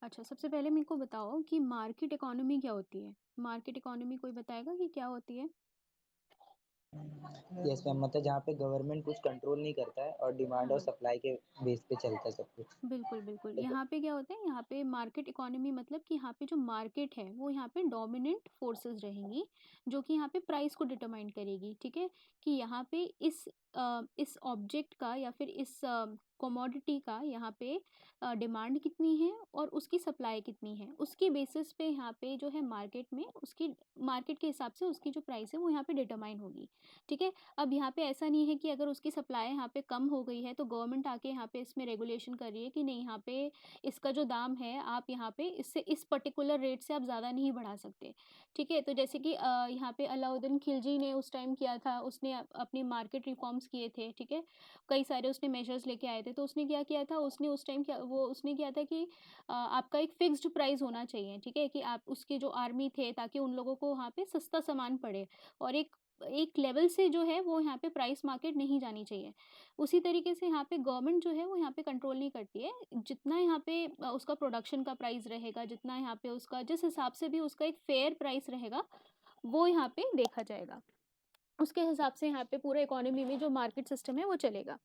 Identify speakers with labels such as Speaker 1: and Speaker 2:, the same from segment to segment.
Speaker 1: अच्छा, सबसे पहले मेरे को बताओ कि मार्केट इकोनॉमी क्या होती है? मार्केट इकोनॉमी कोई बताएगा कि क्या होती है?
Speaker 2: यस मैम, मतलब जहाँ पे गवर्नमेंट कुछ कंट्रोल नहीं करता है और डिमांड और
Speaker 1: हाँ,
Speaker 2: सप्लाई के बेस पे चलता है सब कुछ।
Speaker 1: बिल्कुल, बिल्कुल।
Speaker 2: तो
Speaker 1: यहाँ पे क्या होता है, यहाँ पे मार्केट इकोनॉमी मतलब कि यहाँ पे जो मार्केट है, वो यहाँ पे डोमिनेंट फोर्सेस रहेंगी, जो कि यहाँ पे प्राइस को डिटरमाइन करेगी, ठीक है? कि यहाँ पे इस ऑब्जेक्ट का या फिर इस कमोडिटी का यहाँ पे डिमांड कितनी है और उसकी सप्लाई कितनी है। उसके बेसिस पे यहाँ पे जो है मार्केट में उसकी मार्केट के हिसाब से उसकी जो प्राइस है वो यहाँ पे डिटरमाइन होगी, ठीक है? अब यहाँ पे ऐसा नहीं है कि अगर उसकी सप्लाई यहाँ पे कम हो गई है तो गवर्नमेंट आके यहाँ पे इसमें रेगुलेशन कर रही है कि नहीं, यहाँ पे इसका जो दाम है आप यहाँ पे इससे इस पर्टिकुलर रेट से आप ज़्यादा नहीं बढ़ा सकते, ठीक है? तो जैसे कि यहाँ पे अलाउद्दीन खिलजी ने उस टाइम किया था, उसने अपनी मार्केट रिफॉर्म्स किए थे, ठीक है? कई सारे उसने मेजर्स लेके आए थे, तो उसने क्या किया था, उसने उस टाइम क्या वो उसने किया था कि आपका एक फिक्स्ड प्राइस होना चाहिए, ठीक है? कि आप उसके जो आर्मी थे ताकि उन लोगों को वहाँ पे सस्ता सामान पड़े और एक एक लेवल से जो है वो यहाँ पे प्राइस मार्केट नहीं जानी चाहिए। उसी तरीके से यहाँ पे गवर्नमेंट जो है वो यहाँ पे कंट्रोल नहीं करती है। जितना यहाँ पे उसका प्रोडक्शन का प्राइस रहेगा, जितना यहाँ पे उसका जिस हिसाब से भी उसका एक फेयर प्राइस रहेगा, वो यहाँ पे देखा जाएगा। उसके हिसाब से यहाँ पे पूरे इकोनॉमी में जो मार्केट सिस्टम है वो चलेगा।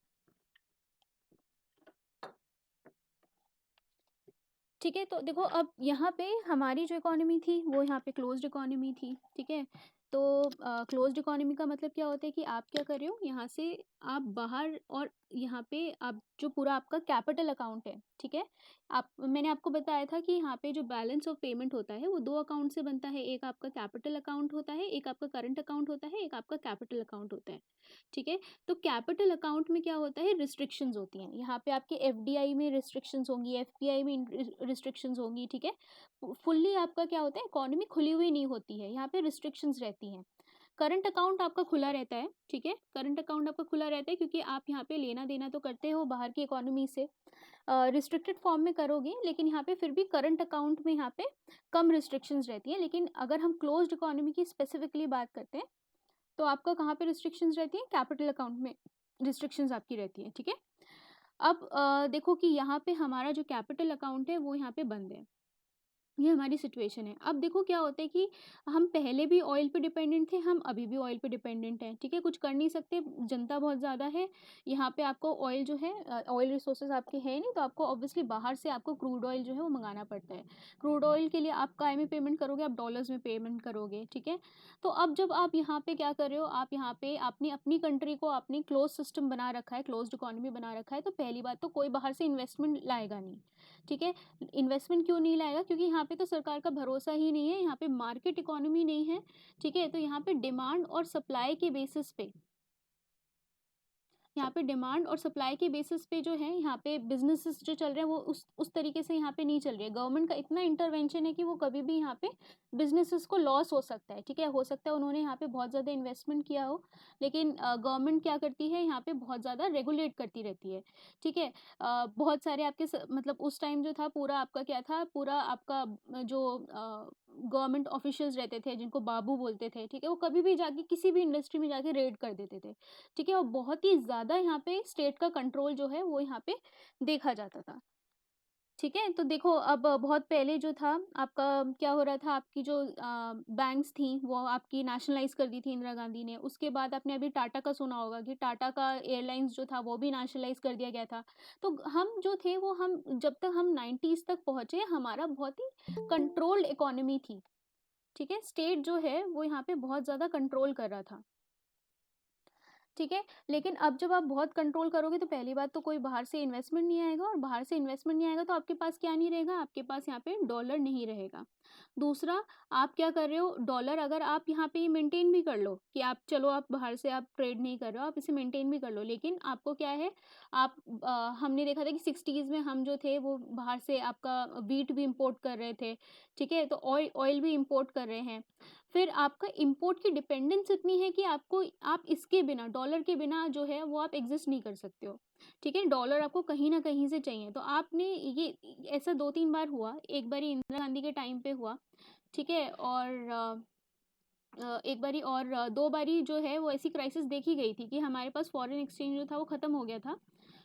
Speaker 1: ठीक है, तो देखो अब यहाँ पे हमारी जो इकोनॉमी थी वो यहाँ पे क्लोज्ड इकोनॉमी थी, ठीक है? तो क्लोज्ड इकोनॉमी का मतलब क्या होता है कि आप क्या कर रहे हो, यहाँ से आप बाहर और यहाँ पे आप जो पूरा आपका कैपिटल अकाउंट है, ठीक है? आप मैंने आपको बताया था कि यहाँ पे जो बैलेंस ऑफ पेमेंट होता है वो दो अकाउंट से बनता है। एक आपका कैपिटल अकाउंट होता है, एक आपका करंट अकाउंट होता है, एक आपका कैपिटल अकाउंट होता है, ठीक है? तो कैपिटल अकाउंट में क्या होता है, रिस्ट्रिक्शंस होती हैं। यहाँ पे आपके एफडीआई में रिस्ट्रिक्शंस होंगी, एफपीआई में रिस्ट्रिक्शंस होंगी, ठीक है? फुल्ली आपका क्या होता है, इकोनॉमी खुली हुई नहीं होती है, यहाँ पे रिस्ट्रिक्शंस रहती हैं। करंट अकाउंट आपका खुला रहता है, ठीक है? करंट अकाउंट आपका खुला रहता है क्योंकि आप यहाँ पे लेना देना तो करते हो बाहर की इकोनॉमी से, रिस्ट्रिक्टेड फॉर्म में करोगे, लेकिन यहाँ पे फिर भी करंट अकाउंट में यहाँ पे कम रिस्ट्रिक्शंस रहती हैं। लेकिन अगर हम क्लोज्ड इकोनॉमी की स्पेसिफिकली बात करते हैं तो आपका कहाँ पे रिस्ट्रिक्शंस रहती है, कैपिटल अकाउंट में रिस्ट्रिक्शंस आपकी रहती है, ठीक है? अब देखो कि यहाँ पे हमारा जो कैपिटल अकाउंट है वो यहाँ पे बंद है। ये हमारी सिचुएशन है। अब देखो क्या होता है कि हम पहले भी ऑयल पे डिपेंडेंट थे, हम अभी भी ऑयल पे डिपेंडेंट हैं, ठीक है? कुछ कर नहीं सकते, जनता बहुत ज़्यादा है। यहाँ पे आपको ऑयल जो है ऑयल रिसोर्सेज़ आपके हैं नहीं, तो आपको ऑब्वियसली बाहर से आपको क्रूड ऑयल जो है वो मँगाना पड़ता है। क्रूड ऑयल के लिए आप काय में पेमेंट करोगे? आप डॉलर्स में पेमेंट करोगे, ठीक है? तो अब जब आप यहाँ पे क्या कर रहे हो, आप यहाँ पे आपने अपनी कंट्री को आपने क्लोज़ सिस्टम बना रखा है, क्लोज़्ड इकोनॉमी बना रखा है, तो पहली बात तो कोई बाहर से इन्वेस्टमेंट लाएगा नहीं, ठीक है? इन्वेस्टमेंट क्यों नहीं लाएगा? क्योंकि यहाँ पे तो सरकार का भरोसा ही नहीं है, यहाँ पे मार्केट इकोनॉमी नहीं है, ठीक है? तो यहाँ पे डिमांड और सप्लाई के बेसिस पे यहाँ पे डिमांड और सप्लाई के बेसिस पे जो है यहाँ पे बिजनेसेस जो चल रहे हैं वो उस तरीके से यहाँ पे नहीं चल रही है। गवर्नमेंट का इतना इंटरवेंशन है कि वो कभी भी यहाँ पे बिजनेसेस को लॉस हो सकता है, ठीक है? हो सकता है उन्होंने यहाँ पे बहुत ज़्यादा इन्वेस्टमेंट किया हो, लेकिन गवर्नमेंट क्या करती है, यहाँ पे बहुत ज़्यादा रेगुलेट करती रहती है, ठीक है? बहुत सारे आपके मतलब उस टाइम जो था पूरा आपका क्या था, पूरा आपका जो गवर्नमेंट ऑफिशियल्स रहते थे जिनको बाबू बोलते थे, ठीक है? वो कभी भी जाके किसी भी इंडस्ट्री में जाके रेड कर देते थे, ठीक है? और बहुत ही ज़्यादा यहाँ पे स्टेट का कंट्रोल जो है वो यहाँ पे देखा जाता था, ठीक है? तो देखो अब बहुत पहले जो था आपका क्या हो रहा था, आपकी जो बैंक्स थी वो आपकी नेशनलाइज़ कर दी थी इंदिरा गांधी ने। उसके बाद आपने अभी टाटा का सुना होगा कि टाटा का एयरलाइंस जो था वो भी नेशनलाइज़ कर दिया गया था। तो हम जो थे वो हम जब तक हम 90s तक पहुँचे हमारा बहुत ही कंट्रोल्ड इकोनॉमी थी, ठीक है? स्टेट जो है वो यहाँ पे बहुत ज़्यादा कंट्रोल कर रहा था, ठीक है? लेकिन अब जब आप बहुत कंट्रोल करोगे तो पहली बात तो कोई बाहर से इन्वेस्टमेंट नहीं आएगा, और बाहर से इन्वेस्टमेंट नहीं आएगा तो आपके पास क्या नहीं रहेगा, आपके पास यहाँ पे डॉलर नहीं रहेगा। दूसरा, आप क्या कर रहे हो, डॉलर अगर आप यहाँ पे मेंटेन भी कर लो कि आप चलो आप बाहर से आप ट्रेड नहीं कर रहे हो, आप इसे मेंटेन भी कर लो, लेकिन आपको क्या है, आप हमने देखा था कि 60s में हम जो थे वो बाहर से आपका व्हीट भी इम्पोर्ट कर रहे थे, ठीक है? तो ऑयल भी इम्पोर्ट कर रहे हैं। फिर आपका इम्पोर्ट की डिपेंडेंस इतनी है कि आप इसके बिना, डॉलर के बिना जो है वो आप एग्जिस्ट नहीं कर सकते हो, ठीक है? डॉलर आपको कहीं न कहीं से चाहिए। तो आपने ये ऐसा 2-3 बार हुआ, एक बारी इंदिरा गांधी के टाइम पे हुआ, ठीक है? और एक बारी और 2 बारी जो है वो ऐसी क्राइसिस देखी गई थी कि हमारे पास फॉरेन एक्सचेंज जो था वो ख़त्म हो गया था,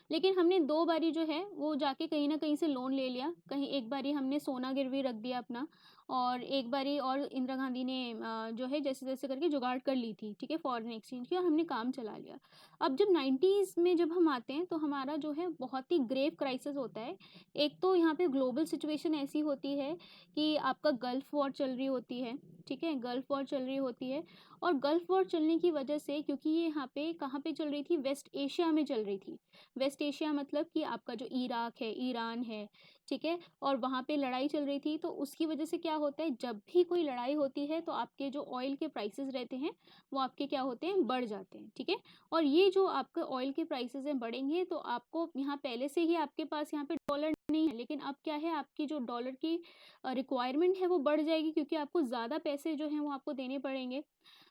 Speaker 1: लेकिन हमने 2 बारी जो है वो जाके कहीं न कहीं से लोन ले लिया। कहीं एक बारी हमने सोना गिरवी रख दिया अपना, और एक बारी और इंदिरा गांधी ने जो है जैसे-तैसे करके जुगाड़ कर ली थी, ठीक है, फॉरेन एक्सचेंज की, और हमने काम चला लिया। अब जब 90s में जब हम आते हैं तो हमारा जो है बहुत ही ग्रेव क्राइसिस होता है। एक तो यहाँ पे ग्लोबल सिचुएशन ऐसी होती है कि आपका गल्फ वॉर चल रही होती है, ठीक है, गल्फ वॉर चल रही होती है। और गल्फ वॉर चलने की वजह से, क्योंकि ये यहाँ पे कहाँ पे चल रही थी, वेस्ट एशिया में चल रही थी। वेस्ट एशिया मतलब कि आपका जो इराक है, ईरान है, ठीक है, और वहाँ पे लड़ाई चल रही थी। तो उसकी वजह से क्या होता है, जब भी कोई लड़ाई होती है तो आपके जो ऑयल के प्राइसेस रहते हैं वो आपके क्या होते हैं, बढ़ जाते हैं, ठीक है। और ये जो आपके ऑयल के प्राइसेस हैं बढ़ेंगे तो आपको यहाँ पहले से ही आपके पास यहाँ पे डॉलर नहीं है, लेकिन अब क्या है, आपकी जो डॉलर की रिक्वायरमेंट है वो बढ़ जाएगी, क्योंकि आपको ज़्यादा पैसे जो हैं वो आपको देने पड़ेंगे।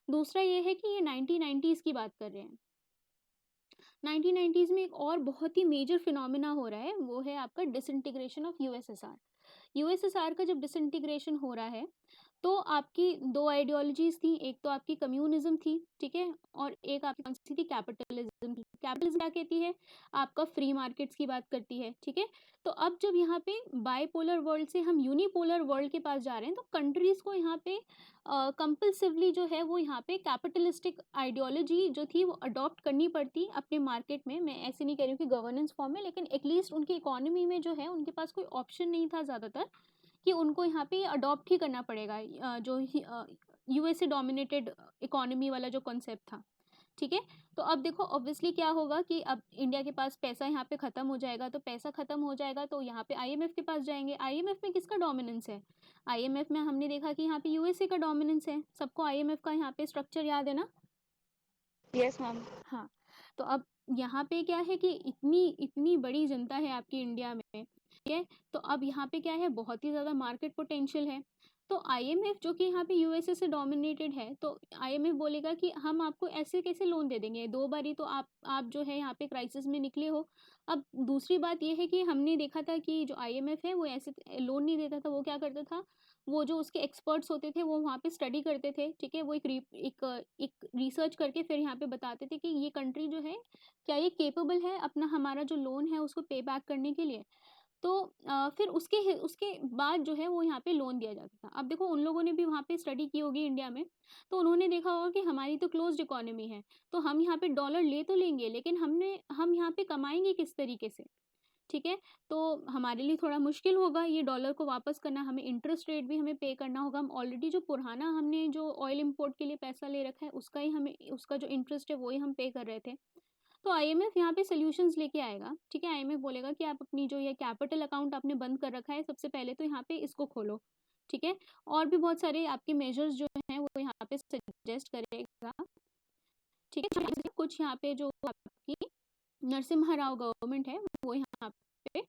Speaker 1: दूसरा ये है कि ये 1990s की बात कर रहे हैं। 1990s में एक और बहुत ही मेजर फिनोमिना हो रहा है, वो है आपका डिसइंटीग्रेशन ऑफ यूएसएसआर। यूएसएसआर का जब डिसइंटीग्रेशन हो रहा है तो आपकी 2 आइडियोलॉजीज़ थी, एक तो आपकी कम्युनिज़्म थी, ठीक है? और एक आपकी कौन-सी थी, कैपिटलिज़्म थी। कैपिटलिज़्म क्या कहती है? आपका फ्री मार्केट्स की बात करती है, ठीक है? तो अब जब यहाँ पे बाइपोलर वर्ल्ड से हम यूनिपोलर वर्ल्ड के पास जा रहे हैं, तो कंट्रीज़ को यहाँ पे कंपल्सिवली जो है वो यहाँ पे कैपिटलिस्टिक आइडियोलॉजी जो थी वो अडॉप्ट करनी पड़ती अपने मार्केट में। मैं ऐसे नहीं कह रही हूँ कि गवर्नेंस फॉर्म में, लेकिन एटलीस्ट उनकी इकोनॉमी में जो है उनके पास कोई ऑप्शन नहीं था ज़्यादातर, कि उनको यहाँ पे अडॉप्ट ही करना पड़ेगा जो यूएसए डोमिनेटेड इकोनॉमी वाला जो कॉन्सेप्ट था, ठीक है। तो अब देखो ऑब्वियसली क्या होगा कि अब इंडिया के पास पैसा यहाँ पे ख़त्म हो जाएगा, तो पैसा ख़त्म हो जाएगा तो यहाँ पे आईएमएफ के पास जाएंगे। आईएमएफ में किसका डोमिनेंस है? आईएमएफ में हमने देखा कि यहाँ पे यूएसए का डोमिनेंस है। सबको आईएमएफ का यहाँ पे स्ट्रक्चर याद है ना?
Speaker 3: Yes ma'am.
Speaker 1: हाँ, तो अब यहाँ पे क्या है कि इतनी इतनी बड़ी जनता है आपकी इंडिया में, ठीक है? तो अब यहाँ पे क्या है, बहुत ही ज़्यादा मार्केट पोटेंशियल है। तो आईएमएफ जो कि यहाँ पे यूएसए से डोमिनेटेड है, तो आईएमएफ बोलेगा कि हम आपको ऐसे कैसे लोन दे देंगे? 2 बारी तो आप जो है यहाँ पे क्राइसिस में निकले हो। अब दूसरी बात ये है कि हमने देखा था कि जो आईएमएफ है वो ऐसे लोन नहीं देता था, वो क्या करता था, वो जो उसके एक्सपर्ट्स होते थे वो वहाँ पे स्टडी करते थे, ठीक है? वो एक रिसर्च करके फिर यहाँ पे बताते थे कि ये कंट्री जो है, क्या ये केपेबल है अपना हमारा जो लोन है उसको पे बैक करने के लिए। तो फिर उसके बाद जो है वो यहाँ पे लोन दिया जाता था। अब देखो उन लोगों ने भी वहाँ पे स्टडी की होगी इंडिया में, तो उन्होंने देखा होगा कि हमारी तो क्लोज्ड इकोनॉमी है, तो हम यहाँ पे डॉलर ले तो लेंगे, लेकिन हम यहाँ पे कमाएंगे किस तरीके से, ठीक है? तो हमारे लिए थोड़ा मुश्किल होगा ये डॉलर को वापस करना, हमें इंटरेस्ट रेट भी हमें पे करना होगा। हम ऑलरेडी जो पुराना हमने जो ऑयल इंपोर्ट के लिए पैसा ले रखा है उसका जो इंटरेस्ट है वो ही हम पे कर रहे थे। तो आईएमएफ यहाँ पे सॉल्यूशंस लेके आएगा, ठीक है? आईएमएफ बोलेगा कि आप अपनी जो ये कैपिटल अकाउंट आपने बंद कर रखा है, सबसे पहले तो यहाँ पे इसको खोलो, ठीक है? और भी बहुत सारे आपके मेजर्स जो हैं वो यहाँ पे सजेस्ट करेगा, ठीक है? कुछ यहाँ पे जो आपकी नरसिम्हा राव गवर्नमेंट है वो यहाँ पे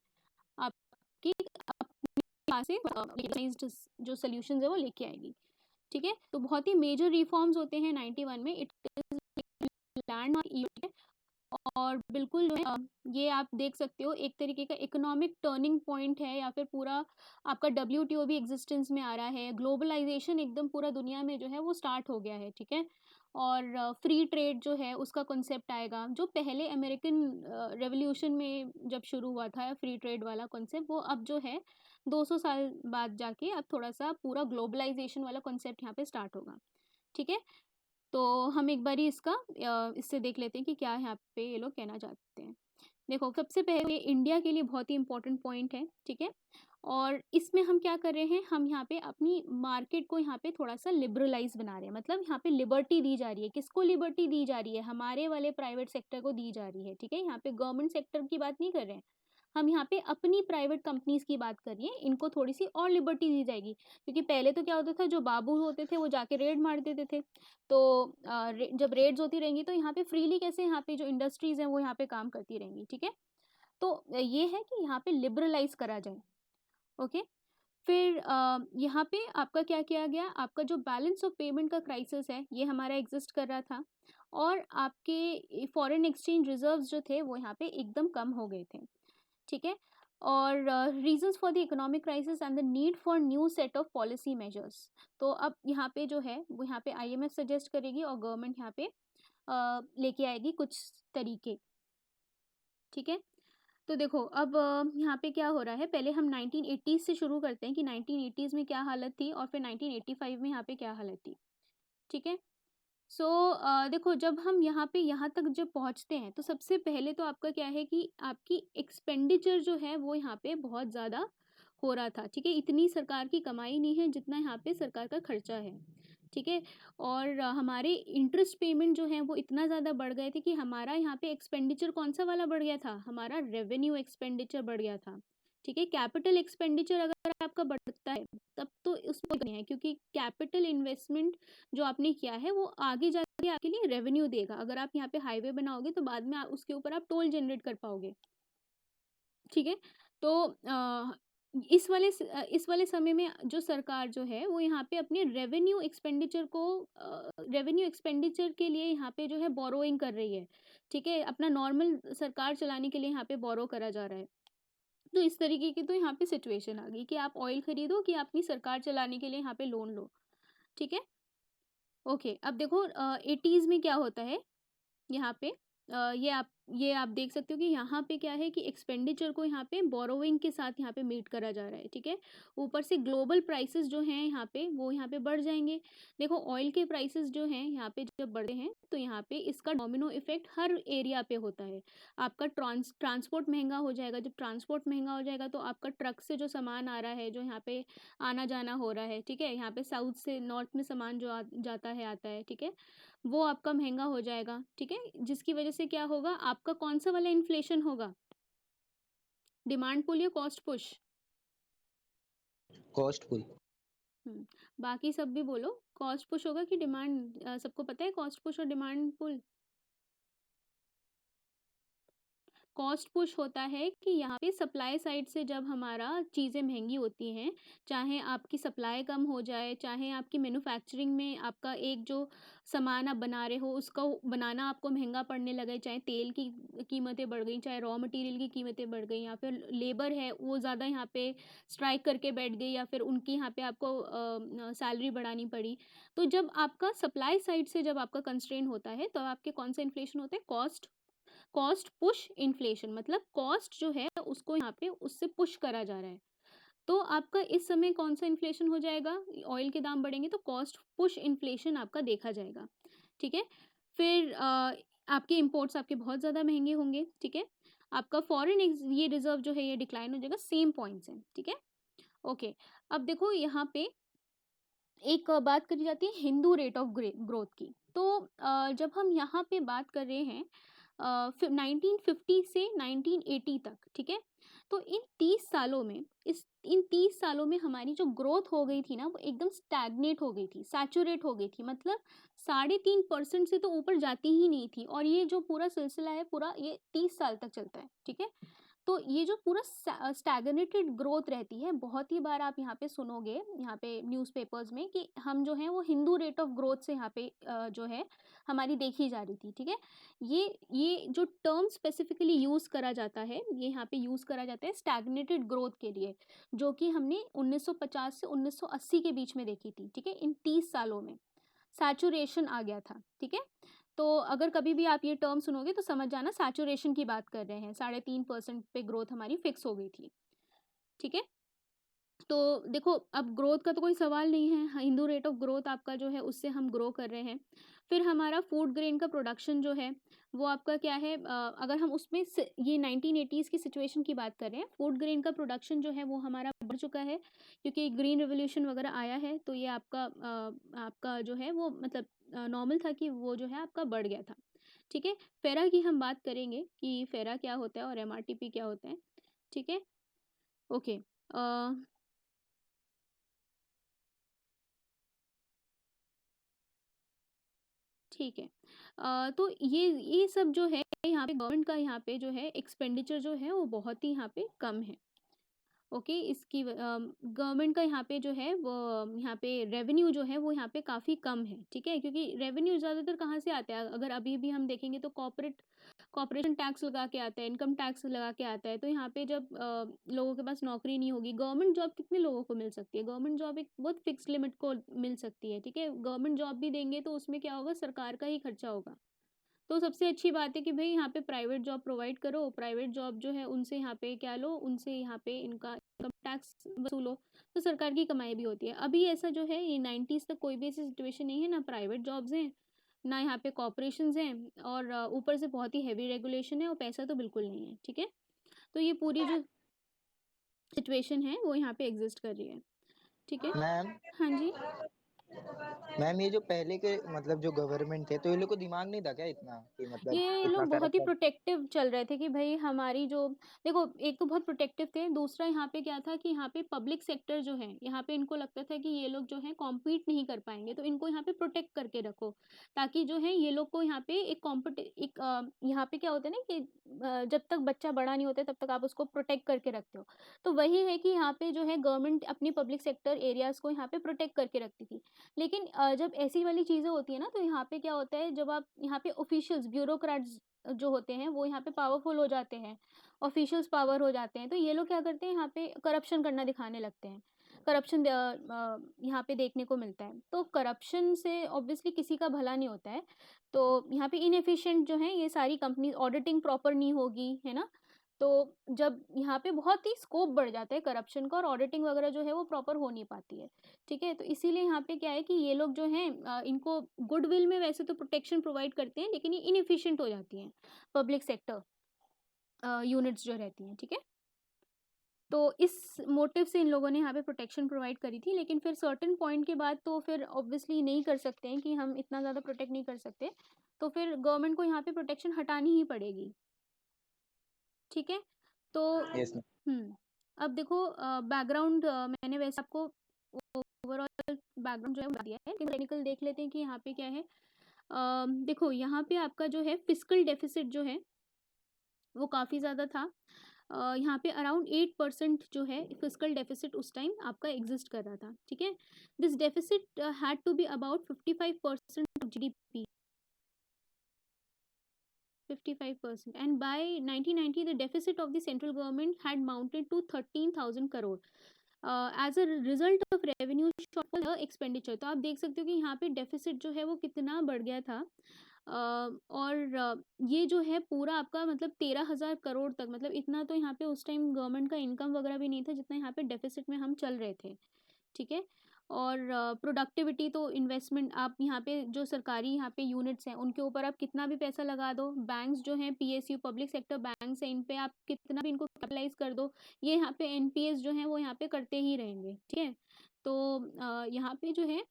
Speaker 1: आपकी अपने पास से जो सॉल्यूशंस है वो लेके आएगी, ठीक है? तो बहुत ही मेजर रिफॉर्म्स होते हैं 91 में। इट इज लैंड और बिल्कुल जो है ये आप देख सकते हो एक तरीके का इकोनॉमिक टर्निंग पॉइंट है, या फिर पूरा आपका डब्ल्यूटीओ भी एग्जिस्टेंस में आ रहा है। ग्लोबलाइजेशन एकदम पूरा दुनिया में जो है वो स्टार्ट हो गया है, ठीक है? और फ्री ट्रेड जो है उसका कॉन्सेप्ट आएगा, जो पहले अमेरिकन रेवोल्यूशन में जब शुरू हुआ था फ्री ट्रेड वाला कॉन्सेप्ट, वो अब जो है 200 साल बाद जाके अब थोड़ा सा पूरा ग्लोबलाइजेशन वाला कॉन्सेप्ट यहाँ पे स्टार्ट होगा, ठीक है? तो हम एक बारी इससे देख लेते हैं कि क्या यहाँ पे ये लोग कहना चाहते हैं। देखो सबसे पहले इंडिया के लिए बहुत ही इंपॉर्टेंट पॉइंट है, ठीक है? और इसमें हम क्या कर रहे हैं, हम यहाँ पे अपनी मार्केट को यहाँ पे थोड़ा सा लिबरलाइज बना रहे हैं। मतलब यहाँ पे लिबर्टी दी जा रही है। किसको लिबर्टी दी जा रही है? हमारे वाले प्राइवेट सेक्टर को दी जा रही है, ठीक है? यहाँ पे गवर्नमेंट सेक्टर की बात नहीं कर रहे हैं, हम यहाँ पे अपनी प्राइवेट कंपनीज की बात करिए, इनको थोड़ी सी और लिबर्टी दी जाएगी। क्योंकि पहले तो क्या होता था, जो बाबू होते थे वो जाके रेड मार देते थे। तो जब रेड्स होती रहेंगी तो यहाँ पे फ्रीली कैसे यहाँ पे जो इंडस्ट्रीज हैं वो यहाँ पे काम करती रहेंगी, ठीक है? तो ये है कि यहाँ पे लिबरलाइज करा जाए, ओके? फिर यहाँ पे आपका क्या किया गया, आपका जो बैलेंस ऑफ पेमेंट का क्राइसिस है ये हमारा एग्जिस्ट कर रहा था, और आपके फॉरेन एक्सचेंज रिजर्व्स जो थे वो यहाँ पे एकदम कम हो गए थे, ठीक है? और reasons for the economic crisis and the need for new set of policy measures. तो अब यहाँ पे जो है वो यहाँ पे आईएमएफ सजेस्ट करेगी और गवर्नमेंट यहाँ पे लेके आएगी कुछ तरीके, ठीक है? तो देखो अब यहाँ पे क्या हो रहा है, पहले हम 1980s से शुरू करते हैं कि 1980s में क्या हालत थी और फिर 1985 में यहाँ पे क्या हालत थी, ठीक है। सो देखो जब हम यहाँ तक जब पहुँचते हैं तो सबसे पहले तो आपका क्या है कि आपकी एक्सपेंडिचर जो है वो यहाँ पे बहुत ज़्यादा हो रहा था, ठीक है। इतनी सरकार की कमाई नहीं है जितना यहाँ पे सरकार का खर्चा है, ठीक है। और हमारे इंटरेस्ट पेमेंट जो है वो इतना ज़्यादा बढ़ गए थे कि हमारा यहाँ पे एक्सपेंडिचर कौन सा वाला बढ़ गया था, हमारा रेवेन्यू एक्सपेंडिचर बढ़ गया था, ठीक है। कैपिटल एक्सपेंडिचर अगर आपका बढ़ता है तब तो उसमें नहीं है, क्योंकि कैपिटल इन्वेस्टमेंट जो आपने किया है वो आगे जाके आपके लिए रेवेन्यू देगा। अगर आप यहाँ पे हाईवे बनाओगे तो बाद में उसके ऊपर आप टोल जनरेट कर पाओगे, ठीक है। तो इस वाले समय में जो सरकार जो है वो यहाँ पे अपने रेवेन्यू एक्सपेंडिचर के लिए यहाँ पे जो है बोरोइंग कर रही है, ठीक है। अपना नॉर्मल सरकार चलाने के लिए यहाँ पे बोरो करा जा रहा है। तो इस तरीके की तो यहाँ पे सिचुएशन आ गई कि आप ऑयल खरीदो कि अपनी सरकार चलाने के लिए यहाँ पे लोन लो, ठीक है। ओके, अब देखो 80s में क्या होता है यहाँ पे, ये आप देख सकते हो कि यहाँ पे क्या है कि एक्सपेंडिचर को यहाँ पे बोरोइंग के साथ यहाँ पे मीट करा जा रहा है, ठीक है। ऊपर से ग्लोबल प्राइसेस जो हैं यहाँ पे वो यहाँ पे बढ़ जाएंगे। देखो ऑयल के प्राइसेस जो हैं यहाँ पे जब बढ़ते हैं तो यहाँ पे इसका डोमिनो इफेक्ट हर एरिया पे होता है। आपका ट्रांसपोर्ट महंगा हो जाएगा। जब ट्रांसपोर्ट महंगा हो जाएगा तो आपका ट्रक से जो सामान आ रहा है, जो यहाँ पे आना जाना हो रहा है, ठीक है, यहाँ पे साउथ से नॉर्थ में सामान जो जाता है आता है, ठीक है, वो आपका महंगा हो जाएगा, ठीक है। जिसकी वजह से क्या होगा, आपका कौन सा वाला इन्फ्लेशन होगा, डिमांड पुल या कॉस्ट पुश?
Speaker 2: कॉस्ट पुल।
Speaker 1: बाकी सब भी बोलो, कॉस्ट पुश होगा कि डिमांड? सबको पता है कॉस्ट पुश और डिमांड पुल? कॉस्ट पुश होता है कि यहाँ पे सप्लाई साइड से जब हमारा चीज़ें महंगी होती हैं, चाहे आपकी सप्लाई कम हो जाए, चाहे आपकी मैन्युफैक्चरिंग में आपका एक जो सामान आप बना रहे हो उसका बनाना आपको महंगा पड़ने लगे, चाहे तेल की कीमतें बढ़ गई, चाहे रॉ मटेरियल की कीमतें बढ़ गई, या फिर लेबर है वो ज़्यादा यहाँ पे स्ट्राइक करके बैठ गई, या फिर उनकी यहाँ पे आपको सैलरी बढ़ानी पड़ी। तो जब आपका सप्लाई साइड से जब आपका कंस्ट्रेन होता है तो आपके कौन सा इन्फ्लेशन होता है, कॉस्ट पुश इन्फ्लेशन। मतलब कॉस्ट जो है उसको यहाँ पे उससे पुश करा जा रहा है। तो आपका इस समय कौन सा इन्फ्लेशन हो जाएगा, ऑयल के दाम बढ़ेंगे तो कॉस्ट पुश इन्फ्लेशन आपका देखा जाएगा, ठीक है। फिर आपके इंपोर्ट्स आपके बहुत ज़्यादा महंगे होंगे, ठीक है। आपका फॉरेन ये रिजर्व जो है ये डिक्लाइन हो जाएगा, सेम पॉइंट्स हैं, ठीक है। ओके, अब देखो यहाँ पे एक बात करी जाती है हिंदू रेट ऑफ ग्रोथ की। तो जब हम यहाँ पे बात कर रहे हैं 1950 से 1980 तक, ठीक है। तो इन 30 सालों में हमारी जो ग्रोथ हो गई थी ना वो एकदम स्टैग्नेट हो गई थी, सैचुरेट हो गई थी। मतलब 3.5% से तो ऊपर जाती ही नहीं थी। और ये जो पूरा सिलसिला है पूरा ये 30 साल तक चलता है, ठीक है। तो ये जो पूरा स्टैग्नेटेड ग्रोथ रहती है, बहुत ही बार आप यहाँ पे सुनोगे यहाँ पे न्यूज़पेपर्स में कि हम जो है वो हिंदू रेट ऑफ ग्रोथ से यहाँ पे जो है हमारी देखी जा रही थी, ठीक है। ये जो टर्म स्पेसिफिकली यूज़ करा जाता है, ये यहाँ पे यूज़ करा जाता है स्टैग्नेटेड ग्रोथ के लिए, जो कि हमने 1950 से 1980 के बीच में देखी थी, ठीक है। इन 30 सालों में सैचुरेशन आ गया था, ठीक है। तो अगर कभी भी आप ये टर्म सुनोगे तो समझ जाना सैचुरेशन की बात कर रहे हैं। 3.5% पे ग्रोथ हमारी फिक्स हो गई थी, ठीक है। तो देखो अब ग्रोथ का तो कोई सवाल नहीं है, हिंदू रेट ऑफ ग्रोथ आपका जो है उससे हम ग्रो कर रहे हैं। फिर हमारा फूड ग्रेन का प्रोडक्शन जो है वो आपका क्या है, अगर हम उसमें ये 1980s की सिचुएशन की बात कर रहे हैं, फूड ग्रेन का प्रोडक्शन जो है वो हमारा बढ़ चुका है, क्योंकि ग्रीन रेवोल्यूशन वगैरह आया है। तो ये आपका जो है वो मतलब नॉर्मल था कि वो जो है आपका बढ़ गया था, ठीक है। फेरा की हम बात करेंगे कि फेरा क्या होता है और एमआरटीपी क्या होता है, ठीक है। ओके, ठीक है। तो ये सब जो है यहाँ पे गवर्नमेंट का यहाँ पे जो है एक्सपेंडिचर जो है वो बहुत ही यहाँ पे कम है। ओके, इसकी गवर्नमेंट का यहाँ पे जो है वो यहाँ पे रेवेन्यू जो है वो यहाँ पे काफ़ी कम है, ठीक है। क्योंकि रेवेन्यू ज़्यादातर कहाँ से आता है, अगर अभी भी हम देखेंगे तो कॉर्पोरेशन टैक्स लगा के आता है, इनकम टैक्स लगा के आता है। तो यहाँ पे जब लोगों के पास नौकरी नहीं होगी, गवर्नमेंट जॉब कितने लोगों को मिल सकती है, गवर्नमेंट जॉब एक बहुत फिक्स लिमिट को मिल सकती है, ठीक है। गवर्नमेंट जॉब भी देंगे तो उसमें क्या होगा, सरकार का ही खर्चा होगा, तो सबसे अच्छी बात है कि भाई यहाँ पे प्राइवेट जॉब प्रोवाइड करो, प्राइवेट जॉब जो है उनसे यहाँ पे क्या लो, उनसे यहाँ पे इनका इनकम टैक्स वसूलो, तो सरकार की कमाई भी होती है। अभी ऐसा जो है ये 90s तक कोई भी ऐसी सिचुएशन नहीं है, ना प्राइवेट जॉब्स हैं ना यहाँ पे कॉर्पोरेशंस हैं, और ऊपर से बहुत ही हैवी रेगुलेशन है और पैसा तो बिल्कुल नहीं है। ठीक है, तो ये पूरी जो सिचुएशन है वो यहाँ पे एग्जिस्ट कर रही है। ठीक है,
Speaker 2: मैम
Speaker 1: हाँ जी।
Speaker 2: मैम ये जो पहले के मतलब जो गवर्नमेंट थे, तो ये लोग को दिमाग नहीं था क्या इतना कि मतलब
Speaker 1: ये
Speaker 2: इतना
Speaker 1: लोग
Speaker 2: सारा
Speaker 1: बहुत ही
Speaker 2: सब?
Speaker 1: प्रोटेक्टिव चल रहे थे कि भाई हमारी जो, देखो एक तो बहुत प्रोटेक्टिव थे, दूसरा यहाँ पे क्या था कि यहाँ पे पब्लिक सेक्टर जो है यहाँ पे इनको लगता था कि ये लोग जो है कॉम्पीट नहीं कर पाएंगे, तो इनको यहाँ पे प्रोटेक्ट करके रखो, ताकि जो है ये लोग को यहाँ पे यहाँ पे क्या होता है ना कि जब तक बच्चा बड़ा नहीं होता तब तक आप उसको प्रोटेक्ट करके रखते हो। तो वही है कि यहाँ पे जो है गवर्नमेंट अपनी पब्लिक सेक्टर एरियाज को यहाँ पे प्रोटेक्ट करके रखती थी। लेकिन जब ऐसी वाली चीज़ें होती है ना, तो यहाँ पे क्या होता है, जब आप यहाँ पे ऑफिशियल्स ब्यूरोक्रेट्स जो होते हैं वो यहाँ पे पावरफुल हो जाते हैं, ऑफिशियल्स पावर हो जाते हैं, तो ये लोग क्या करते हैं, यहाँ पे करप्शन करना दिखाने लगते हैं। करप्शन यहाँ पे देखने को मिलता है, तो करप्शन से ऑब्वियसली किसी का भला नहीं होता है। तो यहाँ पे इनएफिशिएंट जो है ये सारी कंपनी, ऑडिटिंग प्रॉपर नहीं होगी, है ना। तो जब यहाँ पे बहुत ही स्कोप बढ़ जाता है करप्शन का, और ऑडिटिंग वगैरह जो है वो प्रॉपर हो नहीं पाती है। ठीक है, तो इसीलिए यहाँ पे क्या है कि ये लोग जो हैं इनको गुडविल में वैसे तो प्रोटेक्शन प्रोवाइड करते हैं, लेकिन ये इनएफिशिएंट हो जाती हैं पब्लिक सेक्टर यूनिट्स जो रहती हैं। ठीक है, तो इस मोटिव से इन लोगों ने यहाँ पे प्रोटेक्शन प्रोवाइड करी थी, लेकिन फिर सर्टेन पॉइंट के बाद तो फिर ऑब्वियसली नहीं कर सकते हैं कि हम इतना ज़्यादा प्रोटेक्ट नहीं कर सकते, तो फिर गवर्नमेंट को यहाँ पे प्रोटेक्शन हटानी ही पड़ेगी। ठीक है, तो
Speaker 2: यस मैम।
Speaker 1: अब देखो बैकग्राउंड मैंने वैसे आपको ओवरऑल बैकग्राउंड जो है वो बता दिया है, लेकिन टेक्निकल देख लेते हैं कि यहाँ पे क्या है। देखो यहाँ पे आपका जो है फिस्कल डेफिसिट जो है वो काफ़ी ज़्यादा था। यहाँ पे अराउंड 8% जो है फिस्कल डेफिसिट उस टाइम आपका एग्जिस्ट कर रहा था। ठीक है, this deficit had to be about 55% of GDP, 55%, and by 1990 the deficit of the central government had mounted to 13,000 crore as a result of revenue shortfall the expenditure। तो आप देख सकते हो कि यहाँ पे डेफिसिट जो है वो कितना बढ़ गया था। और ये जो है पूरा आपका मतलब 13,000 करोड़ तक, मतलब इतना तो यहाँ पे उस टाइम गवर्नमेंट का इनकम वगैरह भी नहीं था जितना यहाँ पे डेफिसिट में हम चल रहे थे। ठीक है, और प्रोडक्टिविटी तो इन्वेस्टमेंट आप यहाँ पे जो सरकारी यहाँ पे यूनिट्स हैं उनके ऊपर आप कितना भी पैसा लगा दो, बैंक्स जो हैं पीएसयू पब्लिक सेक्टर बैंक्स हैं, इन पे आप कितना भी इनको कैपिटलाइज कर दो, ये यहाँ पे एनपीएस जो हैं वो यहाँ पे करते ही रहेंगे। ठीक है, तो यहाँ पे जो है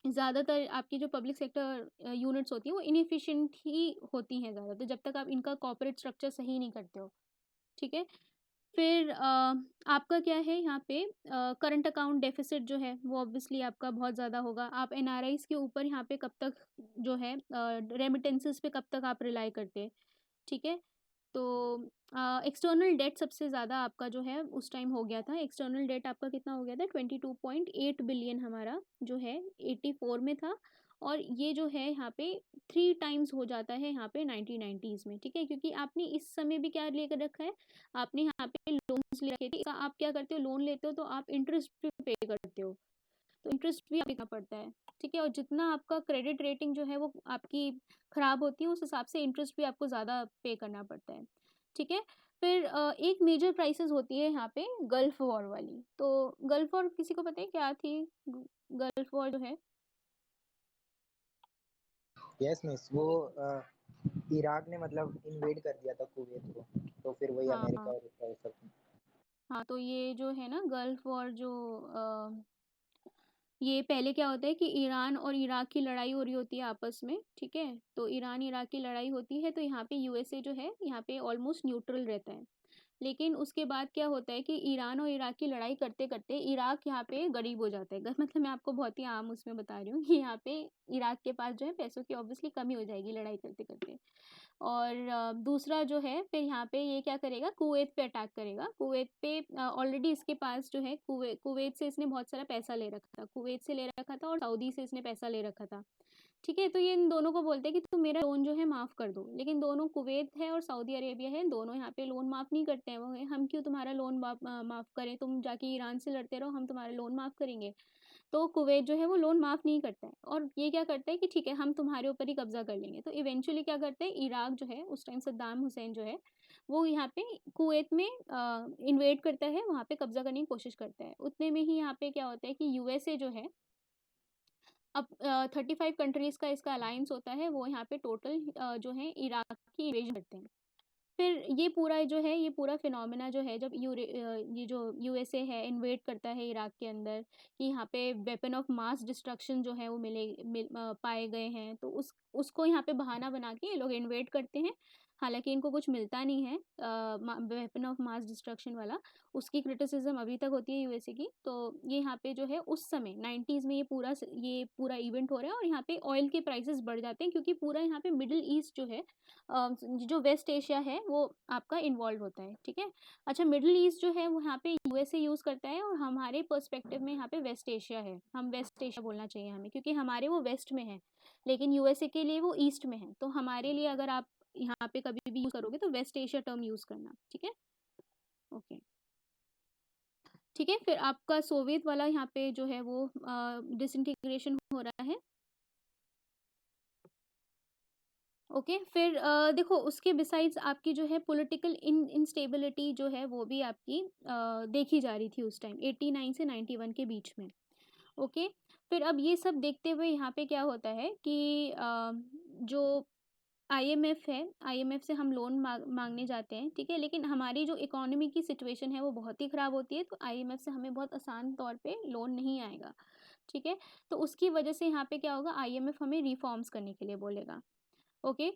Speaker 1: ज़्यादातर आपकी जो पब्लिक सेक्टर यूनिट्स होती हैं वो इनएफिशिएंट ही होती हैं ज़्यादातर, जब तक आप इनका कॉर्पोरेट स्ट्रक्चर सही नहीं करते हो। ठीक है, फिर आपका क्या है यहाँ पे करंट अकाउंट डेफिसिट जो है वो ऑब्वियसली आपका बहुत ज़्यादा होगा। आप एनआरआईज के ऊपर यहाँ पे कब तक जो है रेमिटेंसेस पे कब तक आप रिलाई करते हैं। ठीक है, तो एक्सटर्नल डेट सबसे ज़्यादा आपका जो है उस टाइम हो गया था। एक्सटर्नल डेट आपका कितना हो गया था, 22.8 बिलियन हमारा जो है 84 में था, और ये जो है यहाँ पे 3 टाइम्स हो जाता है यहाँ पे 1990s में। ठीक है, क्योंकि आपने इस समय भी क्या लेकर रखा है, आपने यहाँ पे लोन्स ले रखे थे। आप क्या करते हो, लोन लेते हो तो आप इंटरेस्ट भी पे करते हो, तो इंटरेस्ट भी देना पड़ता है। ठीक है, और जितना आपका क्रेडिट रेटिंग जो है वो आपकी ख़राब होती है उस हिसाब से इंटरेस्ट भी आपको ज़्यादा पे करना पड़ता है। ठीक है, फिर एक मेजर क्राइसिस होती है यहाँ पे गल्फ वॉर वाली। तो गल्फ वॉर किसी को पता है क्या थी? गल्फ वॉर जो है,
Speaker 2: यस मिस, वो इराक ने मतलब इन्वेड कर दिया था कुवैत को, तो फिर वही अमेरिका
Speaker 1: हाँ
Speaker 2: और उसका ये सब।
Speaker 1: हाँ, तो ये जो है ना गल्फ वॉर जो ये पहले क्या होता है कि ईरान और इराक की लड़ाई हो रही होती है आपस में। ठीक है, तो ईरान इराक की लड़ाई होती है, तो यहाँ पे यूएसए जो है यहाँ पे ऑलमोस्ट न्यूट्रल रहता है। लेकिन उसके बाद क्या होता है कि ईरान और इराक की लड़ाई करते करते इराक यहाँ पे गरीब हो जाता है। मतलब मैं आपको बहुत ही आम उसमें बता रही हूँ कि यहाँ पे इराक के पास जो है पैसों की ऑब्वियसली कमी हो जाएगी लड़ाई करते करते। और दूसरा जो है फिर यहाँ पे ये क्या करेगा, कुवैत पे अटैक करेगा। कुवैत पे ऑलरेडी इसके पास जो है कुवैत से इसने बहुत सारा पैसा ले रखा था, कुवैत से ले रखा था और सऊदी से इसने पैसा ले रखा था। ठीक है, तो ये इन दोनों को बोलते हैं कि तुम मेरा लोन जो है माफ़ कर दो, लेकिन दोनों कुवैत है और सऊदी अरेबिया है, दोनों यहाँ पे लोन माफ़ नहीं करते हैं। वो हम क्यों तुम्हारा लोन माफ़ करें, तुम जाके ईरान से लड़ते रहो, हम तुम्हारा लोन माफ़ करेंगे। तो कुवैत जो है वो लोन माफ़ नहीं करता है, और ये क्या करता है कि ठीक है हम तुम्हारे ऊपर ही कब्जा कर लेंगे। तो इवेंचुअली क्या करते हैं, इराक जो है उस टाइम सद्दाम हुसैन जो है वो यहाँ पे कुवैत में इन्वेड करता है, वहाँ पे कब्जा करने की कोशिश करता है। उतने में ही यहाँ पे क्या होता है कि यूएसए जो है, अब 35 कंट्रीज़ का इसका अलायंस होता है, वो यहाँ पे टोटल जो है इराक की इन्वेजन करते हैं। फिर ये पूरा जो है, ये पूरा फिनोमेना जो है, जब ये जो यूएसए है इन्वेड करता है इराक के अंदर, कि यहाँ पे वेपन ऑफ मास डिस्ट्रक्शन जो है वो पाए गए हैं, तो उसको यहाँ पे बहाना बना के ये लोग इन्वेड करते हैं। हालांकि इनको कुछ मिलता नहीं है वेपन ऑफ मास डिस्ट्रक्शन वाला, उसकी क्रिटिसिज्म अभी तक होती है यूएसए की। तो ये यहाँ पे जो है उस समय 90s में ये पूरा इवेंट हो रहा है, और यहाँ पे ऑयल के प्राइसेस बढ़ जाते हैं, क्योंकि पूरा यहाँ पे मिडिल ईस्ट जो है, जो वेस्ट एशिया है वो आपका इन्वॉल्व होता है। ठीक है, अच्छा मिडिल ईस्ट जो है वो यहाँ पे यूएसए यूज़ करता है, और हमारे पर्सपेक्टिव में यहाँ पे वेस्ट एशिया है, हम वेस्ट एशिया बोलना चाहिए हमें, क्योंकि हमारे वो वेस्ट में है, लेकिन यूएसए के लिए वो ईस्ट में है। तो हमारे लिए अगर आप यहाँ पे कभी भी यूज़ करोगे तो वेस्ट एशिया टर्म यूज़ करना। ठीक है, ओके। ठीक है, फिर आपका सोवियत वाला यहाँ पे जो है वो डिसइंटीग्रेशन हो रहा है। ओके, फिर देखो उसके बिसाइड्स आपकी जो है पॉलिटिकल इंस्टेबिलिटी जो है वो भी आपकी देखी जा रही थी उस टाइम 89 से 91 के बीच में। ओके, फिर अब ये सब देखते हुए यहाँ पे क्या होता है कि जो आईएमएफ है, आईएमएफ से हम लोन मांगने जाते हैं। ठीक है, लेकिन हमारी जो इकोनॉमी की सिचुएशन है वो बहुत ही ख़राब होती है, तो आईएमएफ से हमें बहुत आसान तौर पे लोन नहीं आएगा। ठीक है, तो उसकी वजह से यहाँ पे क्या होगा, आईएमएफ हमें रिफॉर्म्स करने के लिए बोलेगा। ओके,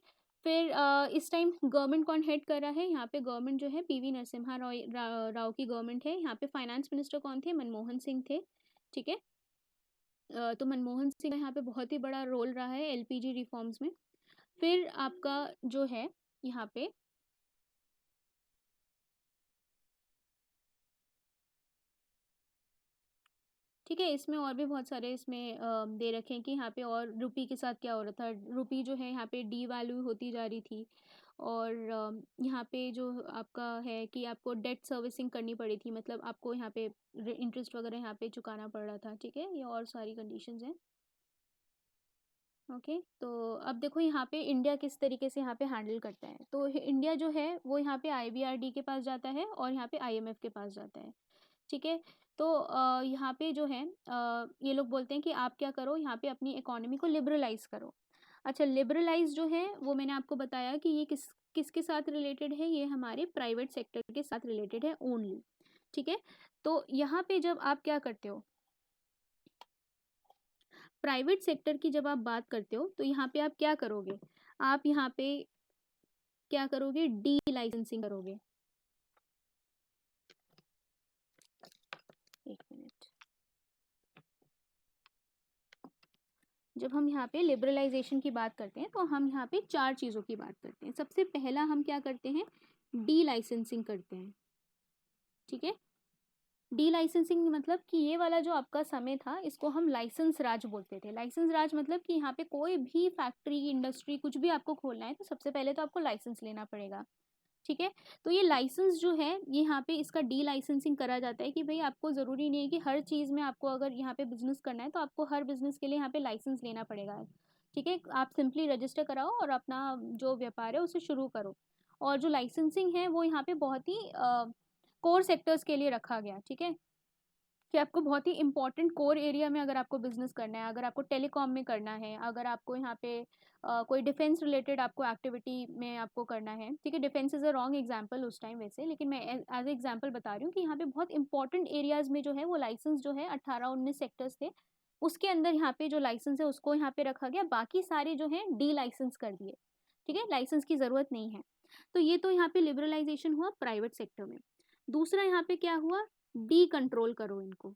Speaker 1: फिर इस टाइम गवर्नमेंट कौन हेड कर रहा है, यहाँ पे गवर्नमेंट जो है पीवी नरसिम्हा राव की गवर्नमेंट है। यहाँ पे फाइनेंस मिनिस्टर कौन थे, मनमोहन सिंह थे। ठीक है, तो मनमोहन सिंह का यहाँ पे बहुत ही बड़ा रोल रहा है एलपीजी रिफॉर्म्स में। फिर आपका जो है यहाँ पे ठीक है, इसमें और भी बहुत सारे इसमें दे रखे हैं कि यहाँ पे और रुपी के साथ क्या हो रहा था। रुपी जो है यहाँ पे डी वैल्यू होती जा रही थी, और यहाँ पे जो आपका है कि आपको डेट सर्विसिंग करनी पड़ी थी, मतलब आपको यहाँ पे इंटरेस्ट वगैरह यहाँ पे चुकाना पड़ रहा था। ठीक है, ये और सारी कंडीशंस हैं। ओके, तो अब देखो यहाँ पे इंडिया किस तरीके से यहाँ पे हैंडल करता है। तो इंडिया जो है वो यहाँ पे आईबीआरडी के पास जाता है, और यहाँ पे आईएमएफ के पास जाता है। ठीक है, तो यहाँ पे जो है ये लोग बोलते हैं कि आप क्या करो, यहाँ पे अपनी इकोनॉमी को लिबरलाइज करो। अच्छा, लिबरलाइज जो है वो मैंने आपको बताया कि ये किसके साथ रिलेटेड है, ये हमारे प्राइवेट सेक्टर के साथ रिलेटेड है ओनली। ठीक है, तो यहाँ पे जब आप क्या करते हो, प्राइवेट सेक्टर की जब आप बात करते हो, तो यहाँ पे आप क्या करोगे, आप यहाँ पे क्या करोगे, डी लाइसेंसिंग करोगे। एक मिनट, जब हम यहाँ पे लिबरलाइजेशन की बात करते हैं तो हम यहाँ पे 4 चीज़ों की बात करते हैं। सबसे पहला हम क्या करते हैं, डी लाइसेंसिंग करते हैं। ठीक है, डी लाइसेंसिंग मतलब कि ये वाला जो आपका समय था इसको हम लाइसेंस राज बोलते थे। लाइसेंस राज मतलब कि यहाँ पे कोई भी फैक्ट्री, इंडस्ट्री, कुछ भी आपको खोलना है तो सबसे पहले तो आपको लाइसेंस लेना पड़ेगा। ठीक है, तो ये लाइसेंस जो है ये यहाँ पे इसका डी लाइसेंसिंग करा जाता है कि भाई आपको ज़रूरी नहीं है कि हर चीज़ में आपको अगर यहाँ पे बिजनेस करना है तो आपको हर बिजनेस के लिए यहाँ पे लाइसेंस लेना पड़ेगा। ठीक है, आप सिंपली रजिस्टर कराओ और अपना जो व्यापार है उसे शुरू करो। और जो लाइसेंसिंग है वो यहाँ पे बहुत ही कोर सेक्टर्स के लिए रखा गया। ठीक है, कि आपको बहुत ही इंपॉर्टेंट कोर एरिया में अगर आपको बिजनेस करना है, अगर आपको टेलीकॉम में करना है, अगर आपको यहाँ पे कोई डिफेंस रिलेटेड आपको एक्टिविटी में आपको करना है। ठीक है, defence is a wrong example उस टाइम वैसे, लेकिन मैं एज एग्जांपल बता रही हूँ कि यहाँ पे बहुत इंपॉर्टेंट एरियाज़ में जो है वो लाइसेंस जो है 18-19 सेक्टर्स थे, उसके अंदर यहाँ पे जो लाइसेंस है उसको यहाँ पे रखा गया, बाकी सारे जो है डी लाइसेंस कर दिए। ठीक है, लाइसेंस की ज़रूरत नहीं है। तो ये तो यहाँ पे लिबरलाइजेशन हुआ प्राइवेट सेक्टर में। दूसरा यहाँ पे क्या हुआ, डी कंट्रोल करो इनको।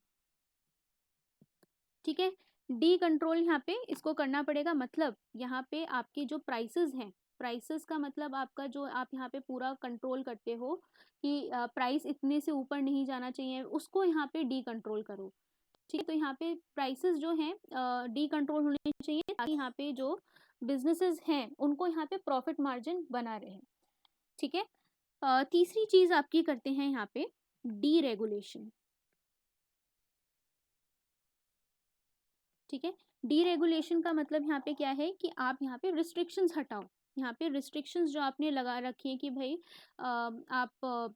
Speaker 1: ठीक है, डी कंट्रोल यहाँ पे इसको करना पड़ेगा, मतलब यहाँ पे आपकी जो प्राइसेस हैं, प्राइसेस का मतलब आपका जो आप यहाँ पे पूरा कंट्रोल करते हो कि प्राइस इतने से ऊपर नहीं जाना चाहिए, उसको यहाँ पे डी कंट्रोल करो। ठीक है, तो यहाँ पे प्राइसेस जो हैं डी कंट्रोल होने चाहिए, ताकि यहाँ पे जो बिजनेसेस हैं उनको यहाँ पे प्रॉफिट मार्जिन बना रहे। ठीक है, तीसरी चीज़ आपकी करते हैं यहाँ पे डी रेगुलेशन। ठीक है। डीरेगुलेशन का मतलब यहाँ पे क्या है कि आप यहाँ पे रिस्ट्रिक्शंस हटाओ। यहाँ पे रिस्ट्रिक्शंस जो आपने लगा रखी है कि भाई आप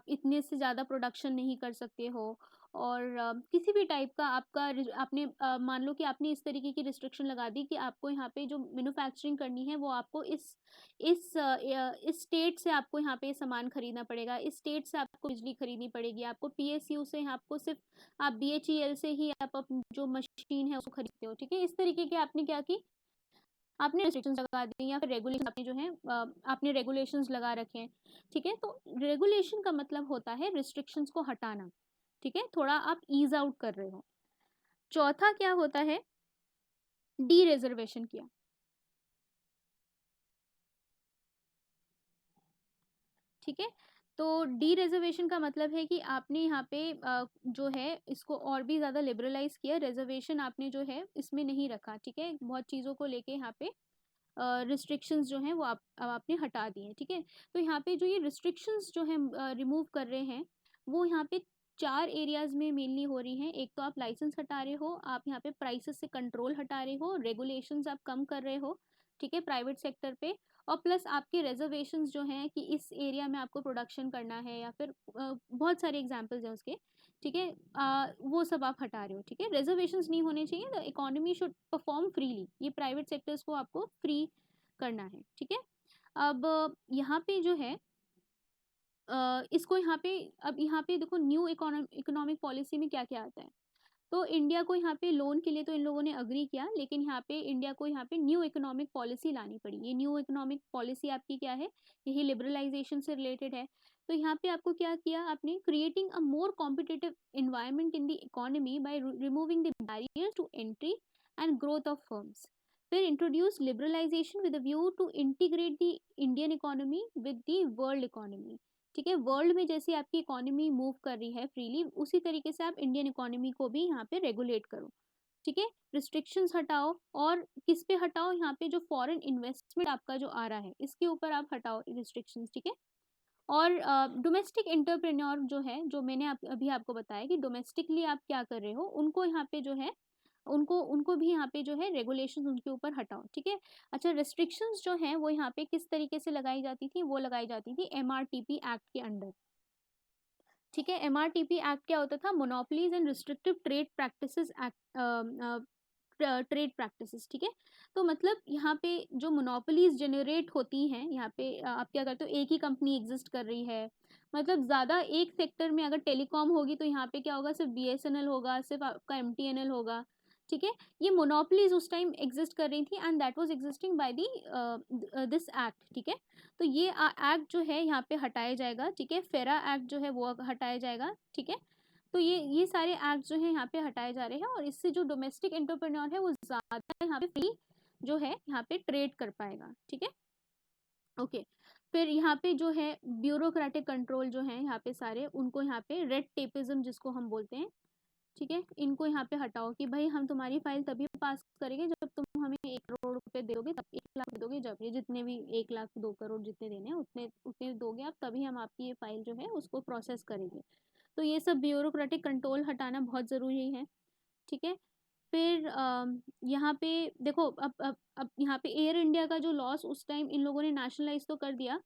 Speaker 1: इतने से ज़्यादा प्रोडक्शन नहीं कर सकते हो, और किसी भी टाइप का आपका आपने मान लो कि आपने इस तरीके की रिस्ट्रिक्शन लगा दी कि आपको यहाँ पे जो मैन्युफैक्चरिंग करनी है वो आपको इस स्टेट से आपको यहाँ पे सामान खरीदना पड़ेगा, इस स्टेट से आपको बिजली खरीदनी पड़ेगी, आपको PSU से आपको सिर्फ आप BHEL से ही आप जो मशीन है उसको खरीदते हो। ठीक है, इस तरीके के आपने क्या की, आपने रिस्ट्रिक्शंस लगा दी या फिर रेगुलेशन आपने जो है आपने रेगुलेशंस लगा रखे हैं। ठीक है, तो रेगुलेशन का मतलब होता है रिस्ट्रिक्शंस को हटाना। ठीक है, थोड़ा आप ईज आउट कर रहे हो। चौथा क्या होता है, डी रिजर्वेशन किया। ठीक है, तो डी रिजर्वेशन का मतलब है कि आपने यहाँ पे जो है इसको और भी ज़्यादा लिबरलाइज किया, रिजर्वेशन आपने जो है इसमें नहीं रखा। ठीक है, बहुत चीज़ों को लेके यहाँ पे रिस्ट्रिक्शंस जो हैं वो अब आपने हटा दिए। ठीक है, तो यहाँ पे जो ये रिस्ट्रिक्शंस जो है रिमूव कर रहे हैं वो यहाँ पे 4 एरियाज में मेनली हो रही हैं। एक तो आप लाइसेंस हटा रहे हो, आप यहाँ पे प्राइसेस से कंट्रोल हटा रहे हो, रेगुलेशंस आप कम कर रहे हो। ठीक है, प्राइवेट सेक्टर पे, और प्लस आपके रिजर्वेशंस जो हैं कि इस एरिया में आपको प्रोडक्शन करना है, या फिर बहुत सारे एग्जांपल्स हैं उसके। ठीक है, वो सब आप हटा रहे हो। ठीक है, रिजर्वेशंस नहीं होने चाहिए, the economy should perform freely, ये प्राइवेट सेक्टर्स को आपको फ्री करना है। ठीक है, अब यहाँ पे जो है इसको यहाँ पे, अब यहाँ पे देखो न्यू इकोनॉमिक पॉलिसी में क्या क्या आता है। तो इंडिया को यहाँ पे लोन के लिए तो इन लोगों ने अग्री किया, लेकिन यहाँ पे इंडिया को यहाँ पे न्यू इकोनॉमिक पॉलिसी लानी पड़ी। ये न्यू इकोनॉमिक पॉलिसी आपकी क्या है, यही लिबरलाइजेशन से रिलेटेड है। तो यहाँ पे आपको क्या किया आपने, creating a more competitive environment in the economy by removing the barriers to entry and growth of firms. फिर introduce liberalisation with view to integrate the Indian economy with the world economy. ठीक है, world में जैसे आपकी economy move कर रही है freely, उसी तरीके से आप इंडियन इकोनॉमी को भी यहाँ पे रेगुलेट करो। ठीक है, रिस्ट्रिक्शंस हटाओ, और किस पे हटाओ, यहाँ पे जो फॉरेन इन्वेस्टमेंट आपका जो आ रहा है इसके ऊपर आप हटाओ रिस्ट्रिक्शंस। ठीक है, और डोमेस्टिक एंटरप्रेन्योर जो है, जो मैंने अभी आपको बताया कि डोमेस्टिकली आप क्या कर रहे हो, उनको यहाँ पे जो है उनको उनको भी यहाँ पे जो है रेगुलेशंस उनके ऊपर हटाओ। ठीक है, अच्छा, रेस्ट्रिक्शंस जो हैं वो यहाँ पे किस तरीके से लगाई जाती थी, वो लगाई जाती थी MRTP एक्ट के अंडर। ठीक है, MRTP एक्ट क्या होता था, monopolies and restrictive trade practices act, trade practices. ठीक है, तो मतलब यहाँ पे जो मोनोपोलीज जनरेट होती हैं, यहाँ पे आप क्या करते हो, एक ही कंपनी एग्जिस्ट कर रही है, मतलब ज़्यादा एक सेक्टर में अगर टेलीकॉम होगी तो यहाँ पे क्या होगा, सिर्फ BSNL होगा, सिर्फ आपका MTNL होगा। ठीक है, ये मोनोपोलीज उस टाइम एग्जिस्ट कर रही थी, and that was existing by the this act. ठीक है, तो ये एक्ट जो है यहाँ पे हटाया जाएगा। ठीक है, फेरा एक्ट जो है वो हटाया जाएगा। ठीक है, तो ये सारे एक्ट जो है यहाँ पे हटाए जा रहे हैं, और इससे जो डोमेस्टिक एंटरप्रेन्योर है वो ज़्यादा यहाँ पे फ्री जो है यहाँ पे ट्रेड कर पाएगा। ठीक है, ओके। फिर यहाँ पे जो है ब्यूरोक्रेटिक कंट्रोल जो है यहाँ पे सारे, उनको यहाँ पे रेड टेपिज्म जिसको हम बोलते हैं। ठीक है, इनको यहाँ पे हटाओ कि भाई हम तुम्हारी फाइल तभी पास करेंगे जब तुम हमें 1 करोड़ रुपए दोगे, तब 1 लाख दोगे, जब ये जितने भी 1 लाख 2 करोड़ जितने देने हैं उतने उतने दोगे आप, तभी हम आपकी ये फाइल जो है उसको प्रोसेस करेंगे। तो ये सब ब्यूरोक्रेटिक कंट्रोल हटाना बहुत ज़रूरी है। ठीक है, फिर यहाँ पे देखो, अब यहाँ पे एयर इंडिया का जो लॉस उस टाइम इन लोगों ने नेशनलाइज तो कर दिया,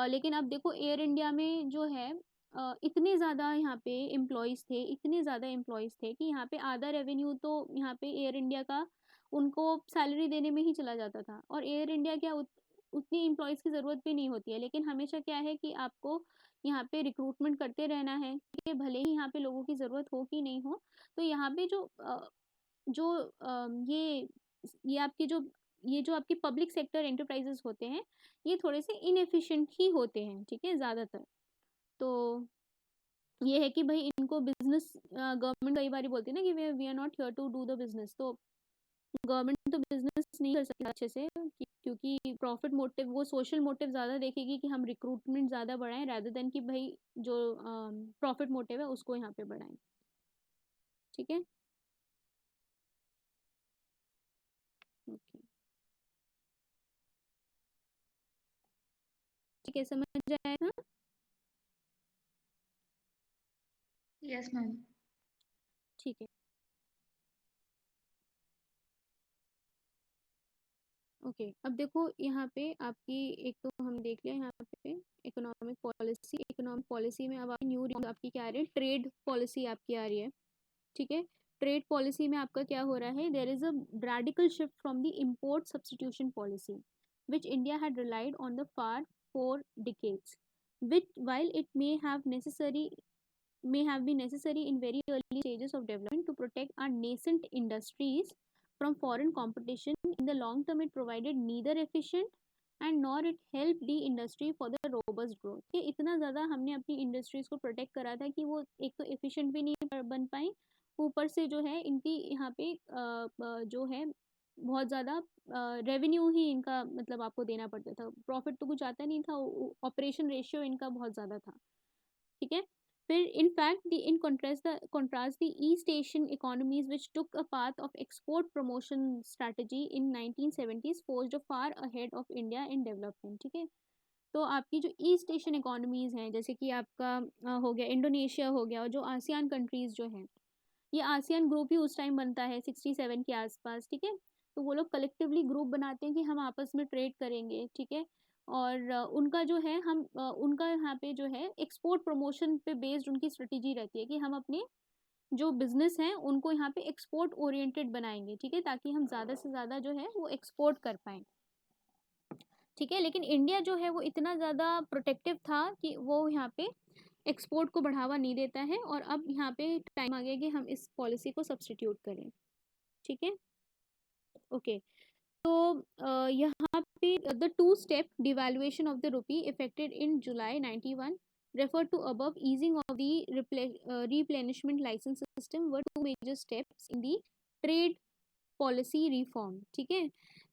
Speaker 1: लेकिन अब देखो एयर इंडिया में जो है इतने ज़्यादा यहाँ पे एम्प्लॉयज़ थे, इतने ज़्यादा एम्प्लॉयज़ थे कि यहाँ पे आधा रेवेन्यू तो यहाँ पे एयर इंडिया का उनको सैलरी देने में ही चला जाता था। और एयर इंडिया क्या उतनी एम्प्लॉयज़ की ज़रूरत भी नहीं होती है, लेकिन हमेशा क्या है कि आपको यहाँ पे रिक्रूटमेंट करते रहना है, ठीक है, भले ही यहाँ पे लोगों की ज़रूरत हो कि नहीं हो। तो यहाँ पे जो ये आपकी जो आपकी पब्लिक सेक्टर एंटरप्राइजेस होते हैं, ये थोड़े से इनएफिशिएंट ही होते हैं। ठीक है, ज़्यादातर तो ये है कि भाई इनको बिजनेस, गवर्नमेंट कई बार बोलती है ना कि we are not here to do the business, तो गवर्नमेंट तो बिजनेस नहीं कर सकती अच्छे से, क्योंकि प्रॉफिट मोटिव, वो सोशल मोटिव ज़्यादा देखेगी कि हम रिक्रूटमेंट ज़्यादा बढ़ाएं, रादर देन कि भाई जो प्रॉफिट मोटिव है उसको यहाँ पे बढ़ाएं। ठीक है, ओके, ठीक है, समझ आया ना?
Speaker 3: Yes ma'am.
Speaker 1: ठीक है, ओके, अब देखो यहाँ पे आपकी एक तो हम देख लिया यहाँ पे इकोनॉमिक पॉलिसी में अब आपकी न्यू आपकी क्या आ रही है, ट्रेड पॉलिसी आपकी आ रही है। ठीक है, ट्रेड पॉलिसी में आपका क्या हो रहा है, there is a radical shift from the import substitution policy which India had relied on the far for decades, which while it may have been necessary in very early stages of development to protect our nascent industries from foreign competition, in the long term it provided neither efficient and nor it helped the industry for the robust growth। कि इतना ज़्यादा हमने अपनी industries को protect करा था कि वो एक तो एफिशिएंट भी नहीं बन पाई, ऊपर से जो है इनकी यहाँ पे जो है बहुत ज़्यादा रेवेन्यू ही इनका मतलब आपको देना पड़ता था, प्रॉफिट तो कुछ आता नहीं था, ऑपरेशन रेशियो इनका बहुत ज़्यादा था। ठीक है, फिर in fact in contrast the East Asian economies which took a path of export promotion strategy in 1970s forged far ahead of India in development। ठीक है, तो आपकी जो ईस्ट एशियन इकोनॉमीज हैं जैसे कि आपका हो गया इंडोनेशिया हो गया, और जो आसियान कंट्रीज जो हैं, ये आसियान ग्रुप ही उस टाइम बनता है 67 के आसपास। ठीक है, तो वो लोग कलेक्टिवली ग्रुप बनाते हैं कि हम आपस में ट्रेड करेंगे। ठीक है, और उनका जो है उनका यहाँ पे जो है एक्सपोर्ट प्रमोशन पे बेस्ड उनकी स्ट्रेटेजी रहती है कि हम अपने जो बिजनेस हैं उनको यहाँ पे एक्सपोर्ट ओरिएंटेड बनाएंगे। ठीक है, ताकि हम ज़्यादा से ज़्यादा जो है वो एक्सपोर्ट कर पाएँ। ठीक है, लेकिन इंडिया जो है वो इतना ज़्यादा प्रोटेक्टिव था कि वो यहाँ पे एक्सपोर्ट को बढ़ावा नहीं देता है, और अब यहाँ पे टाइम आ गया कि हम इस पॉलिसी को सब्स्टिट्यूट करें। ठीक है, ओके, तो यहाँ पे the two step devaluation of the rupee affected in July 91 referred to above easing of the replenishment license system were two major steps in the trade policy reform। ठीक है,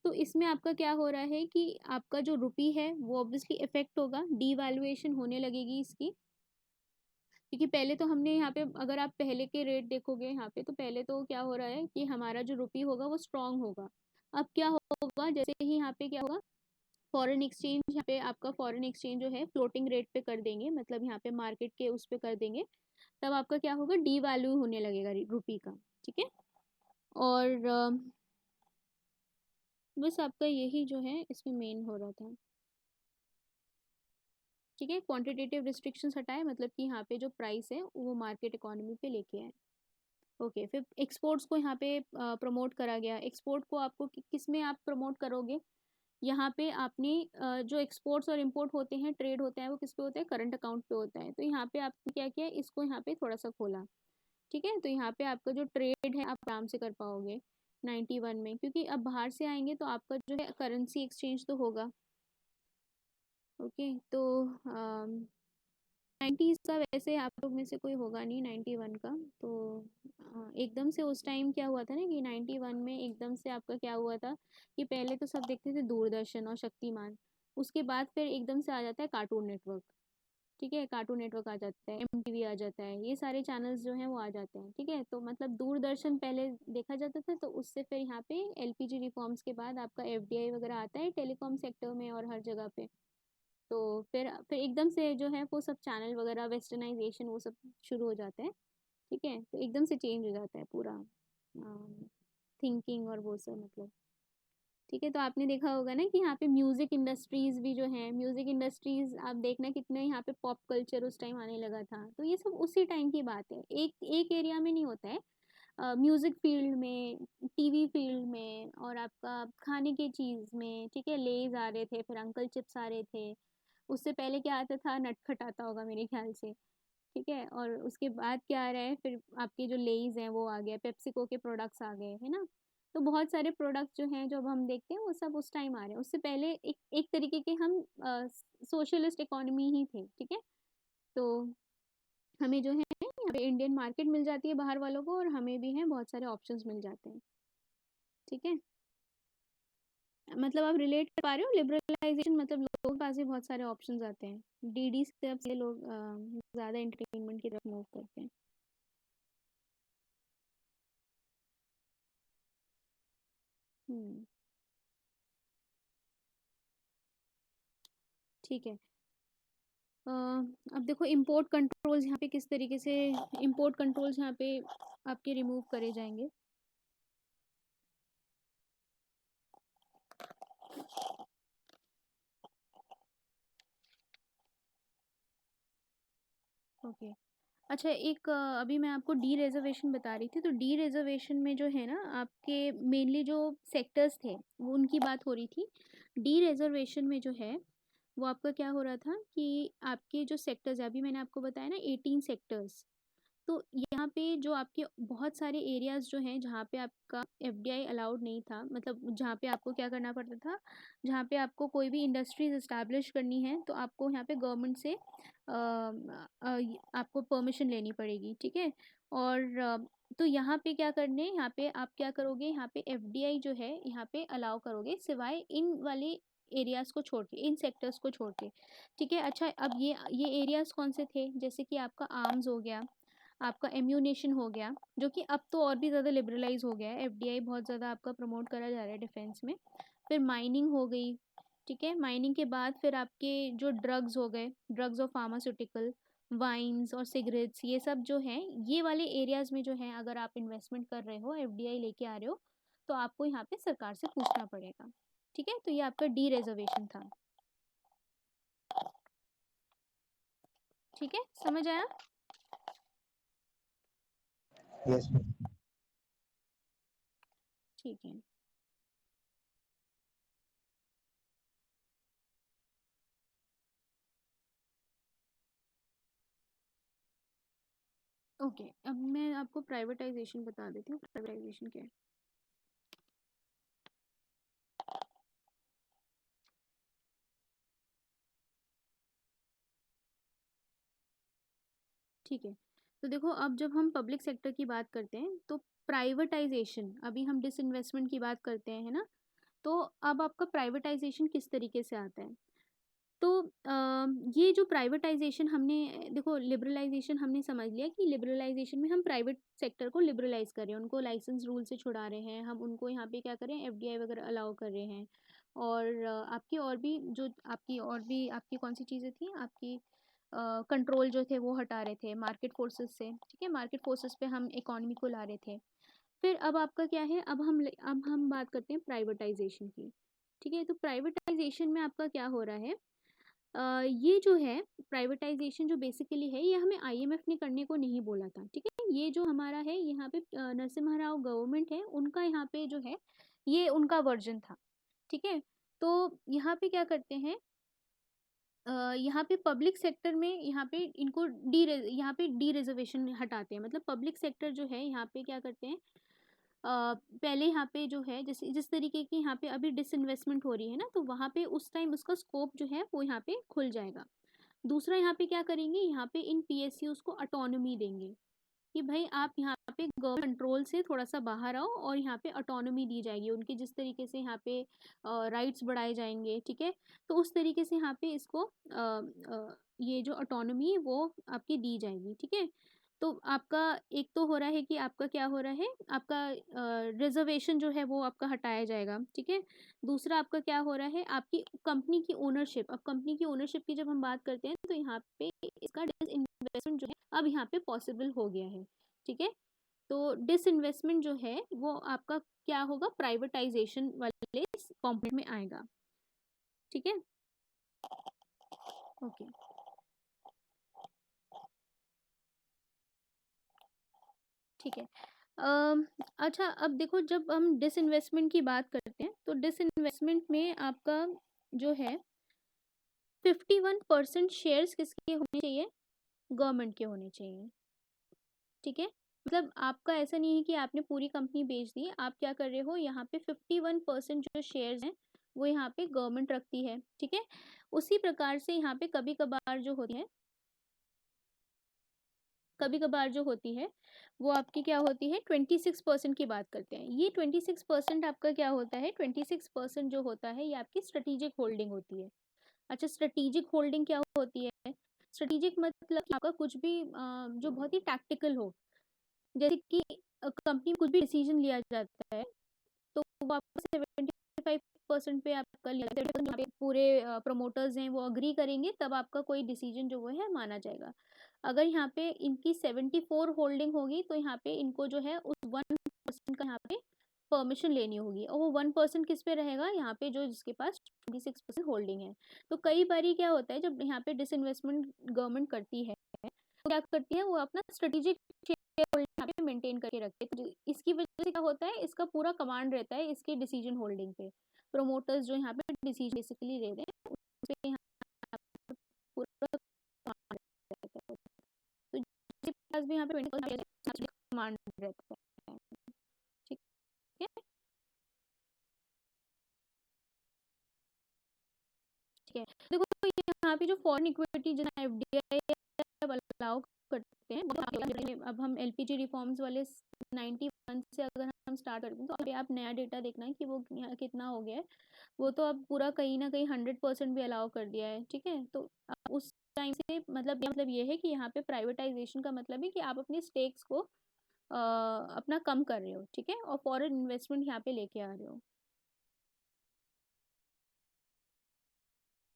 Speaker 1: तो इसमें आपका क्या हो रहा है कि आपका जो रुपी है वो ऑब्वियसली इफेक्ट होगा, डिवैल्यूएशन होने लगेगी इसकी, क्योंकि पहले तो हमने यहाँ पे अगर आप पहले के रेट देखोगे यहाँ पे, तो पहले तो क्या हो रहा है कि हमारा जो रुपी होगा वो स्ट्रांग होगा। अब क्या होगा, जैसे ही यहाँ पे क्या होगा, फॉरेन एक्सचेंज, यहाँ पे आपका फॉरेन एक्सचेंज जो है फ्लोटिंग रेट पे कर देंगे, मतलब यहाँ पे मार्केट के उस पे कर देंगे, तब आपका क्या होगा, डीवैल्यू होने लगेगा रुपी का। ठीक है, और बस आपका यही जो है इसमें मेन हो रहा था। ठीक है, क्वांटिटेटिव रिस्ट्रिक्शंस हटाए, मतलब कि यहाँ पे जो प्राइस है वो मार्केट इकोनॉमी पे लेके आए। ओके, फिर एक्सपोर्ट्स को यहाँ पे प्रमोट करा गया। एक्सपोर्ट को आपको किस में आप प्रमोट करोगे, यहाँ पे आपने जो एक्सपोर्ट्स और इंपोर्ट होते हैं, ट्रेड होता है, वो किस पे होता है, करंट अकाउंट पे होता है। तो यहाँ पे आपने क्या किया, इसको यहाँ पे थोड़ा सा खोला। ठीक है, तो यहाँ पे आपका जो ट्रेड है आप आराम से कर पाओगे 91 में, क्योंकि अब बाहर से आएंगे तो आपका जो है करेंसी एक्सचेंज तो होगा। ओके, तो 90s का वैसे आप लोग में से कोई होगा नहीं 91 का, तो एकदम से उस टाइम क्या हुआ था ना कि 91 में एकदम से आपका क्या हुआ था कि पहले तो सब देखते थे दूरदर्शन और शक्तिमान, उसके बाद फिर एकदम से आ जाता है कार्टून नेटवर्क। ठीक है, कार्टून नेटवर्क आ जाता है, MTV आ जाता है, ये सारे चैनल्स जो हैं वो आ जाते हैं। ठीक है, तो मतलब दूरदर्शन पहले देखा जाता था, तो उससे फिर यहाँ पे LPG रिफॉर्म्स के बाद आपका FDI वगैरह आता है टेलीकॉम सेक्टर में और हर जगह पे। तो फिर एकदम से जो है वो सब चैनल वगैरह वेस्टर्नाइजेशन वो सब शुरू हो जाता है। ठीक है, तो एकदम से चेंज हो जाता है पूरा थिंकिंग और वो सब मतलब। ठीक है, तो आपने देखा होगा ना कि यहाँ पे म्यूज़िक इंडस्ट्रीज भी जो है, म्यूज़िक इंडस्ट्रीज आप देखना कितने यहाँ पे पॉप कल्चर उस टाइम आने लगा था, तो ये सब उसी टाइम की बात है, एक एक एरिया में नहीं होता है। म्यूज़िक फील्ड में, TV फील्ड में, और आपका खाने की चीज़ में। ठीक है, लेज आ रहे थे, फिर अंकल चिप्स आ रहे थे, उससे पहले क्या आता था, नटखट आता होगा मेरे ख्याल से। ठीक है, और उसके बाद क्या आ रहा है, फिर आपके जो लेज हैं वो आ गया, पेप्सिको के प्रोडक्ट्स आ गए, है ना। तो बहुत सारे प्रोडक्ट्स जो हैं जो अब हम देखते हैं वो सब उस टाइम आ रहे हैं, उससे पहले एक एक तरीके के हम सोशलिस्ट इकोनॉमी ही थे। ठीक है, तो हमें जो है यहाँ पे इंडियन मार्केट मिल जाती है बाहर वालों को, और हमें भी है बहुत सारे ऑप्शंस मिल जाते हैं। ठीक है, मतलब आप रिलेट कर पा रहे हो, लिबरलाइजेशन मतलब लोगों के पास भी बहुत सारे ऑप्शंस आते हैं, DD से अब से लोग ज़्यादा एंटरटेनमेंट की तरफ मूव करते हैं। ठीक है, अब देखो इम्पोर्ट कंट्रोल्स यहाँ पे किस तरीके से, इम्पोर्ट कंट्रोल्स यहाँ पे आपके रिमूव करे जाएंगे। ओके। अच्छा, एक अभी मैं आपको डी रिजर्वेशन बता रही थी, तो डी रिजर्वेशन में जो है ना आपके मेनली जो सेक्टर्स थे वो उनकी बात हो रही थी। डी रिजर्वेशन में जो है वो आपका क्या हो रहा था कि आपके जो सेक्टर्स है, अभी मैंने आपको बताया ना 18 सेक्टर्स, तो यहाँ पे जो आपके बहुत सारे एरियाज जो हैं जहाँ पे आपका एफडीआई अलाउड नहीं था, मतलब जहाँ पे आपको क्या करना पड़ता था, जहाँ पे आपको कोई भी इंडस्ट्रीज इस्टेब्लिश करनी है तो आपको यहाँ पे गवर्नमेंट से आपको परमिशन लेनी पड़ेगी, ठीक है। और तो यहाँ पे क्या करने, यहाँ पे आप क्या करोगे, यहाँ पे एफडीआई जो है यहाँ पे अलाउ करोगे सिवाय इन वाले एरियाज को छोड़ के, इन सेक्टर्स को छोड़ के, ठीक है। अच्छा, अब ये एरियाज कौन से थे, जैसे कि आपका आर्म्स हो गया, आपका एम्यूनेशन हो गया, जो कि अब तो और भी ज़्यादा लिबरलाइज हो गया है, एफडीआई बहुत ज़्यादा आपका प्रमोट करा जा रहा है डिफेंस में। फिर माइनिंग हो गई, ठीक है। माइनिंग के बाद फिर आपके जो ड्रग्स हो गए, ड्रग्स और फार्मास्यूटिकल, वाइन्स और सिगरेट्स, ये सब जो हैं ये वाले एरियाज में जो है अगर आप इन्वेस्टमेंट कर रहे हो, एफडीआई लेके आ रहे हो, तो आपको यहाँ पे सरकार से पूछना पड़ेगा, ठीक है। तो ये आपका डी रिजर्वेशन था, ठीक है, समझ आया?
Speaker 2: Yes miss.
Speaker 1: ठीक है। ओके, अब मैं आपको प्राइवेटाइजेशन बता देती हूँ, प्राइवेटाइजेशन क्या है। ठीक है, तो देखो अब जब हम पब्लिक सेक्टर की बात करते हैं तो प्राइवेटाइजेशन, अभी हम डिसइन्वेस्टमेंट की बात करते हैं, है ना। तो अब आपका प्राइवेटाइजेशन किस तरीके से आता है, तो ये जो प्राइवेटाइजेशन हमने देखो, लिबरलाइजेशन हमने समझ लिया कि लिबरलाइजेशन में हम प्राइवेट सेक्टर को लिबरलाइज कर रहे हैं, उनको लाइसेंस रूल से छुड़ा रहे हैं, हम उनको यहाँ पे क्या कर रहे हैं, एफडीआई वगैरह अलाउ कर रहे हैं। और आपकी और भी जो आपकी कौन सी चीज़ें थी, आपकी कंट्रोल जो थे वो हटा रहे थे मार्केट फोर्सेस से, ठीक है, मार्केट फोर्सेस पे हम इकोनॉमी को ला रहे थे। फिर अब आपका क्या है, अब हम बात करते हैं प्राइवेटाइजेशन की, ठीक है। तो प्राइवेटाइजेशन में आपका क्या हो रहा है, ये जो है प्राइवेटाइजेशन जो बेसिकली है, ये हमें आईएमएफ ने करने को नहीं बोला था, ठीक है। ये जो हमारा है यहाँ पे नरसिम्हा राव गवर्नमेंट है उनका, यहाँ पे जो है ये उनका वर्जन था, ठीक है। तो यहाँ पे क्या करते हैं, यहाँ पे पब्लिक सेक्टर में यहाँ पे इनको यहाँ पे डी रिजर्वेशन हटाते हैं, मतलब पब्लिक सेक्टर जो है यहाँ पे क्या करते हैं, पहले यहाँ पे जो है जैसे जिस तरीके की यहाँ पे अभी डिसइन्वेस्टमेंट हो रही है ना, तो वहाँ पे उस टाइम उसका स्कोप जो है वो यहाँ पे खुल जाएगा। दूसरा यहाँ पे क्या करेंगे, यहाँ पे इन पीएसयूज को ऑटोनॉमी देंगे कि भाई आप यहाँ पे गवर्नमेंट कंट्रोल से थोड़ा सा बाहर आओ, और यहाँ पे ऑटोनॉमी दी जाएगी उनके, जिस तरीके से यहाँ पे राइट्स बढ़ाए जाएंगे, ठीक है। तो उस तरीके से यहाँ पे इसको ये जो ऑटोनॉमी है वो आपकी दी जाएगी, ठीक है। तो आपका एक तो हो रहा है कि आपका क्या हो रहा है, आपका रिजर्वेशन जो है वो आपका हटाया जाएगा, ठीक है। दूसरा आपका क्या हो रहा है, आपकी कंपनी की ओनरशिप, अब कंपनी की ओनरशिप की जब हम बात करते हैं तो यहाँ पे इसका डिसइन्वेस्टमेंट जो है अब यहाँ पे पॉसिबल हो गया है, ठीक है। तो डिसइन्वेस्टमेंट जो है वो आपका क्या होगा, प्राइवेटाइजेशन वाले कॉम्पोनेंट में आएगा, ठीक है। ओके, ठीक है। अच्छा, अब देखो जब हम डिसइन्वेस्टमेंट की बात करते हैं तो डिसइन्वेस्टमेंट में आपका जो है 51% शेयर्स किसके होने चाहिए, गवर्नमेंट के होने चाहिए, ठीक है। मतलब आपका ऐसा नहीं है कि आपने पूरी कंपनी बेच दी, आप क्या कर रहे हो, यहाँ पे 51% जो शेयर्स हैं वो यहाँ पे गवर्नमेंट रखती है, ठीक है। उसी प्रकार से यहाँ पे कभी कभार जो होती है वो आपकी क्या होती है, 26% की बात करते हैं। ये 26% आपका क्या होता है, 26% जो होता है ये आपकी स्ट्रेटेजिक होल्डिंग होती है। अच्छा, स्ट्रेटेजिक होल्डिंग क्या होती है, स्ट्रेटेजिक मतलब कि आपका कुछ भी जो बहुत ही टैक्टिकल हो, जैसे कि कंपनी में कुछ भी डिसीजन लिया जाता है तो वो आपका 75% पे आपका लिया जाता है, 70% पे पूरे प्रमोटर्स हैं वो अग्री करेंगे तब आपका कोई डिसीजन जो वो है माना जाएगा। अगर यहाँ पे इनकी 74 होल्डिंग होगी तो यहाँ पे इनको जो है उस 1% का यहाँ पे परमिशन लेनी होगी, और वो 1% किस पे रहेगा, यहाँ पे जो जिसके पास 26% होल्डिंग है। तो कई बारी क्या होता है, जब यहाँ पे डिसइन्वेस्टमेंट गवर्नमेंट करती है तो क्या करती है, वो अपना स्ट्रेटेजिक शेयर होल्डिंग यहाँ पे मेंटेन करके रखते हैं। तो इसकी वजह से क्या होता है, इसका पूरा कमांड रहता है इसके डिसीजन होल्डिंग पे। प्रोमोटर्स जो यहाँ पे डिसीजन बेसिकली ले रहे हैं उस पे यहाँ पे पूरा कमांड रहता है। तो जिसके पास भी यहाँ पे 20% कमांड रहता है, ठीक है। ठीक है, देखो यहाँ पे जो फॉरेन इक्विटी जितना एफडीआई अलाउ करते हैं, अब हम एलपीजी रिफॉर्म्स वाले 91 से अगर हम स्टार्ट करते हैं तो अभी आप नया डेटा देखना है कि वो यहाँ कितना हो गया है। वो तो अब पूरा कहीं ना कहीं 100% भी अलाउ कर दिया है, ठीक है। तो उस टाइम से मतलब ये है कि यहाँ पे प्राइवेटाइजेशन का मतलब है कि आप अपनी स्टेक्स को अपना कम कर रहे हो, ठीक है, और फॉरेन इन्वेस्टमेंट यहाँ पे लेके आ रहे हो।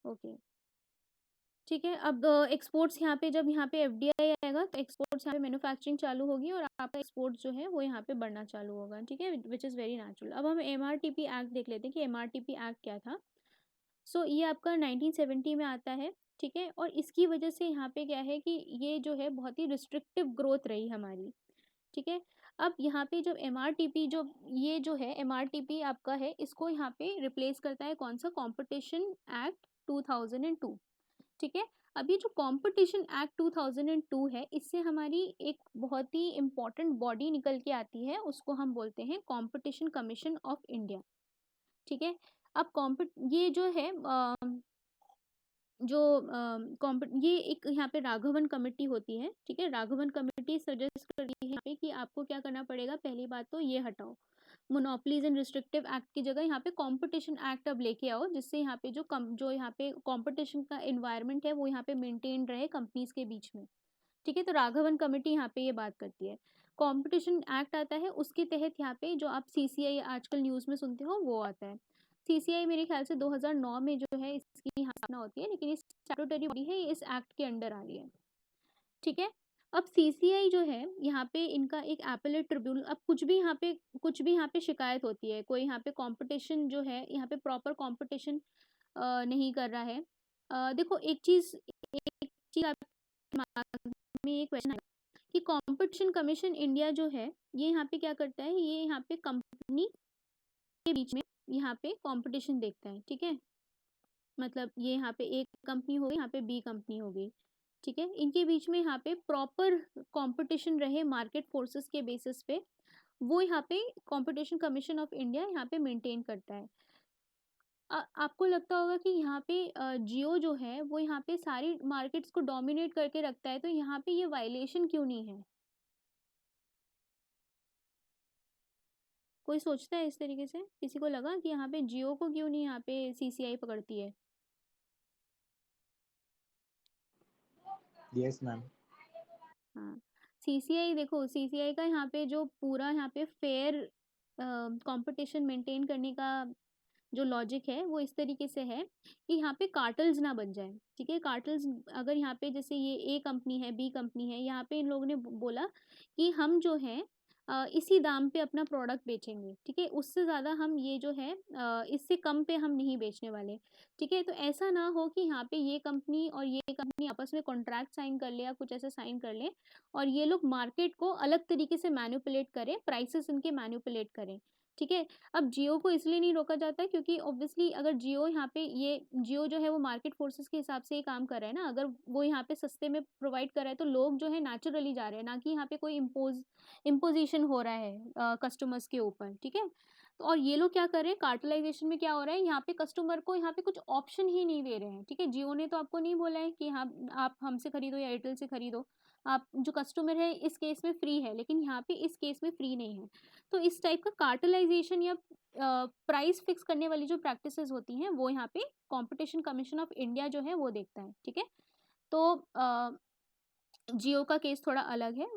Speaker 1: ओके, ठीक है। अब एक्सपोर्ट्स यहाँ पे, जब यहाँ पे एफडीआई आएगा तो एक्सपोर्ट्स यहाँ पे मैन्युफैक्चरिंग चालू होगी और आपका एक्सपोर्ट जो है वो यहाँ पे बढ़ना चालू होगा, ठीक है, विच इज़ वेरी नेचुरल। अब हम एमआरटीपी एक्ट देख लेते हैं कि एमआरटीपी एक्ट क्या था। सो ये आपका 1970 में आता है, ठीक है, और इसकी वजह से यहाँ पे क्या है कि ये जो है बहुत ही रिस्ट्रिक्टिव ग्रोथ रही हमारी, ठीक है। अब यहाँ पे जब एमआरटीपी जो ये जो है एमआरटीपी आपका है, इसको यहाँ पे रिप्लेस करता है कौन सा, कॉम्पिटिशन एक्ट 2002, ठीक है। अभी जो कंपटीशन एक्ट 2002 है, इससे हमारी एक बहुत ही इम्पोर्टेंट बॉडी निकल के आती है, उसको हम बोलते हैं कंपटीशन कमीशन ऑफ इंडिया, ठीक है। अब ये जो है जो ये एक यहाँ पे राघवन कमेटी होती है, ठीक है। राघवन कमेटी सजेस्ट करती है यहाँ पे कि आपको क्या करना पड़ेगा, पहली बात तो ये हटाओ, मोनोपलीज एंड रिस्ट्रिक्टिव एक्ट की जगह यहाँ पे कंपटीशन एक्ट अब लेके आओ, जिससे यहाँ पे जो यहाँ पे कंपटीशन का एनवायरनमेंट है वो यहाँ पे मेंटेन रहे कंपनीज के बीच में, ठीक है। तो राघवन कमेटी यहाँ पे ये बात करती है। कंपटीशन एक्ट आता है, उसके तहत यहाँ पे जो आप सीसीआई आजकल न्यूज़ में सुनते हो वो आता है। सीसीआई मेरे ख्याल से 2009 में जो है इसकी यहाँ स्थापना होती है, लेकिन ये स्टैट्यूटरी बॉडी है, ये इस एक्ट के अंडर आ रही है, ठीक है। अब सीसीआई जो है यहाँ पे इनका एक एपेलेट ट्रिब्यूनल, अब कुछ भी यहाँ पे शिकायत होती है, कोई यहाँ पे कंपटीशन जो है यहाँ पे प्रॉपर कंपटीशन नहीं कर रहा है। देखो एक चीज आप दिमाग में एक क्वेश्चन है कि कंपटीशन कमीशन इंडिया जो है ये यहाँ पे क्या करता है, ये यहाँ पे कंपनी के बीच में यहाँ पे कंपटीशन देखता है, ठीक है। मतलब ये यहाँ पे एक कंपनी हो गई, यहाँ पे बी कंपनी हो गई, ठीक है। इनके बीच में यहाँ पे प्रॉपर कंपटीशन रहे मार्केट फोर्सेस के बेसिस पे, वो यहाँ पे कंपटीशन कमीशन ऑफ इंडिया यहाँ पे मेंटेन करता है। आपको लगता होगा कि यहाँ पे जियो जो है वो यहाँ पे सारी मार्केट्स को डोमिनेट करके रखता है, तो यहाँ पे ये वायलेशन क्यों नहीं है? कोई सोचता है इस तरीके से, किसी को लगा कि यहाँ पे जियो को क्यों नहीं यहाँ पे सीसीआई पकड़ती है?
Speaker 2: Yes ma'am.
Speaker 1: हाँ, सीसीआई देखो, सीसीआई का यहाँ पे जो पूरा यहाँ पे फेयर कंपटीशन मेंटेन करने का जो लॉजिक है वो इस तरीके से है कि यहाँ पे कार्टल्स ना बन जाए, ठीक है। कार्टल्स अगर यहाँ पे जैसे ये ए कंपनी है, बी कंपनी है, यहाँ पे इन लोगों ने बोला कि हम जो है इसी दाम पे अपना प्रोडक्ट बेचेंगे, ठीक है, उससे ज़्यादा हम ये जो है इससे कम पे हम नहीं बेचने वाले, ठीक है। तो ऐसा ना हो कि यहाँ पे ये कंपनी और ये कंपनी आपस में कॉन्ट्रैक्ट साइन कर ले या कुछ ऐसा साइन कर ले और ये लोग मार्केट को अलग तरीके से मैनिपुलेट करें, प्राइसेस इनके मैनिपुलेट करें, ठीक है। अब जियो को इसलिए नहीं रोका जाता क्योंकि ऑब्वियसली अगर जियो यहाँ पे ये जियो जो है वो मार्केट फोर्सेस के हिसाब से ही काम कर रहा है ना, अगर वो यहाँ पे सस्ते में प्रोवाइड कर रहा है तो लोग जो है नेचुरली जा रहे हैं, ना कि यहाँ पे कोई इम्पोजिशन हो रहा है कस्टमर्स के ऊपर, ठीक है। तो और ये लोग क्या कर रहे हैं, कार्टलाइजेशन में क्या हो रहा है, यहाँ पे कस्टमर को यहाँ पे कुछ ऑप्शन ही नहीं दे रहे हैं, ठीक है। जियो ने तो आपको नहीं बोला है कि हाँ आप हमसे खरीदो या एयरटेल से खरीदो, आप जो कस्टमर है इस केस में फ्री है, लेकिन यहाँ पे इस केस में फ्री नहीं है। तो इस टाइप का कार्टलाइजेशन या प्राइस फिक्स करने वाली जो प्रैक्टिसेस होती हैं वो यहाँ पे कंपटीशन कमीशन ऑफ इंडिया जो है वो देखता है, ठीक है। तो जियो का केस थोड़ा अलग है,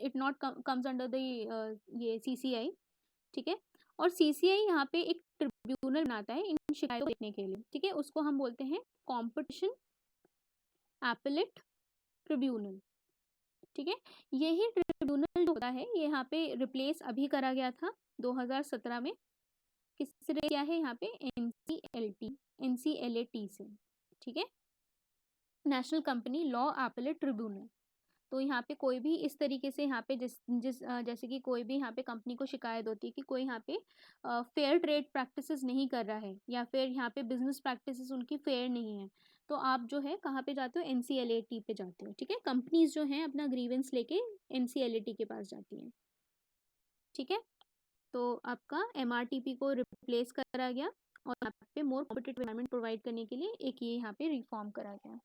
Speaker 1: it not comes under the ये सीसीआई, ठीक है। और सीसीआई यहाँ पे एक ट्रिब्यूनल बनाता है इन शिकायतों को देखने के लिए, ठीक है, उसको हम बोलते हैं कंपटीशन एपेलेट ट्रिब्यूनल, ठीक है। यही ट्रिब्यूनल जो होता है ये यहाँ पे रिप्लेस अभी करा गया था 2017 में, किससे क्या है यहाँ पे, NCLAT से, ठीक है, national company law appellate tribunal. तो यहाँ पे कोई भी इस तरीके से यहाँ पे जैसे कि कोई भी यहाँ पे कंपनी को शिकायत होती है कि कोई यहाँ पे फेयर ट्रेड प्रैक्टिसेस नहीं कर रहा है या फिर यहाँ पे बिजनेस प्रैक्टिसेस उनकी फेयर नहीं है, तो आप जो है कहाँ पे जाते हो, NCLAT पे जाते हो, ठीक है। कंपनीज जो हैं अपना ग्रीवेंस लेके NCLAT के पास जाती हैं, ठीक है। तो आपका MRTP को रिप्लेस करा गया और यहाँ पे मोर कॉम्पिटिटिव एनवायरनमेंट प्रोवाइड करने के लिए एक ये यहाँ पे रिफॉर्म करा गया।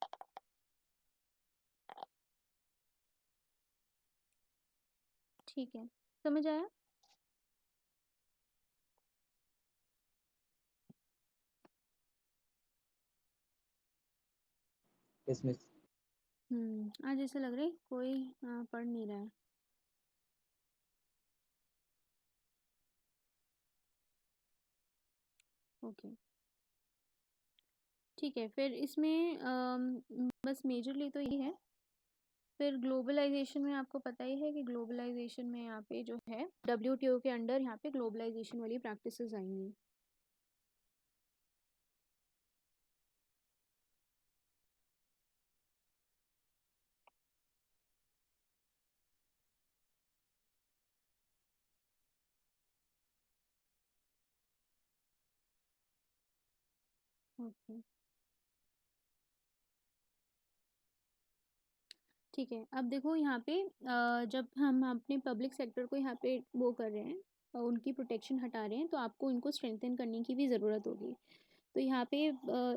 Speaker 1: ठीक है, समझ आया?
Speaker 2: इसमें
Speaker 1: आज ऐसा लग रहा है कोई पढ़ नहीं रहा है। ओके, ठीक है। फिर इसमें बस मेजरली तो ये है। फिर ग्लोबलाइजेशन में आपको पता ही है कि ग्लोबलाइजेशन में यहाँ पे जो है WTO के अंडर यहाँ पे ग्लोबलाइजेशन वाली प्रैक्टिसेस आएंगी। ओके, ठीक है। अब देखो यहाँ पे जब हम अपने पब्लिक सेक्टर को यहाँ पे वो कर रहे हैं, उनकी प्रोटेक्शन हटा रहे हैं, तो आपको इनको स्ट्रेंथन करने की भी ज़रूरत होगी। तो यहाँ पे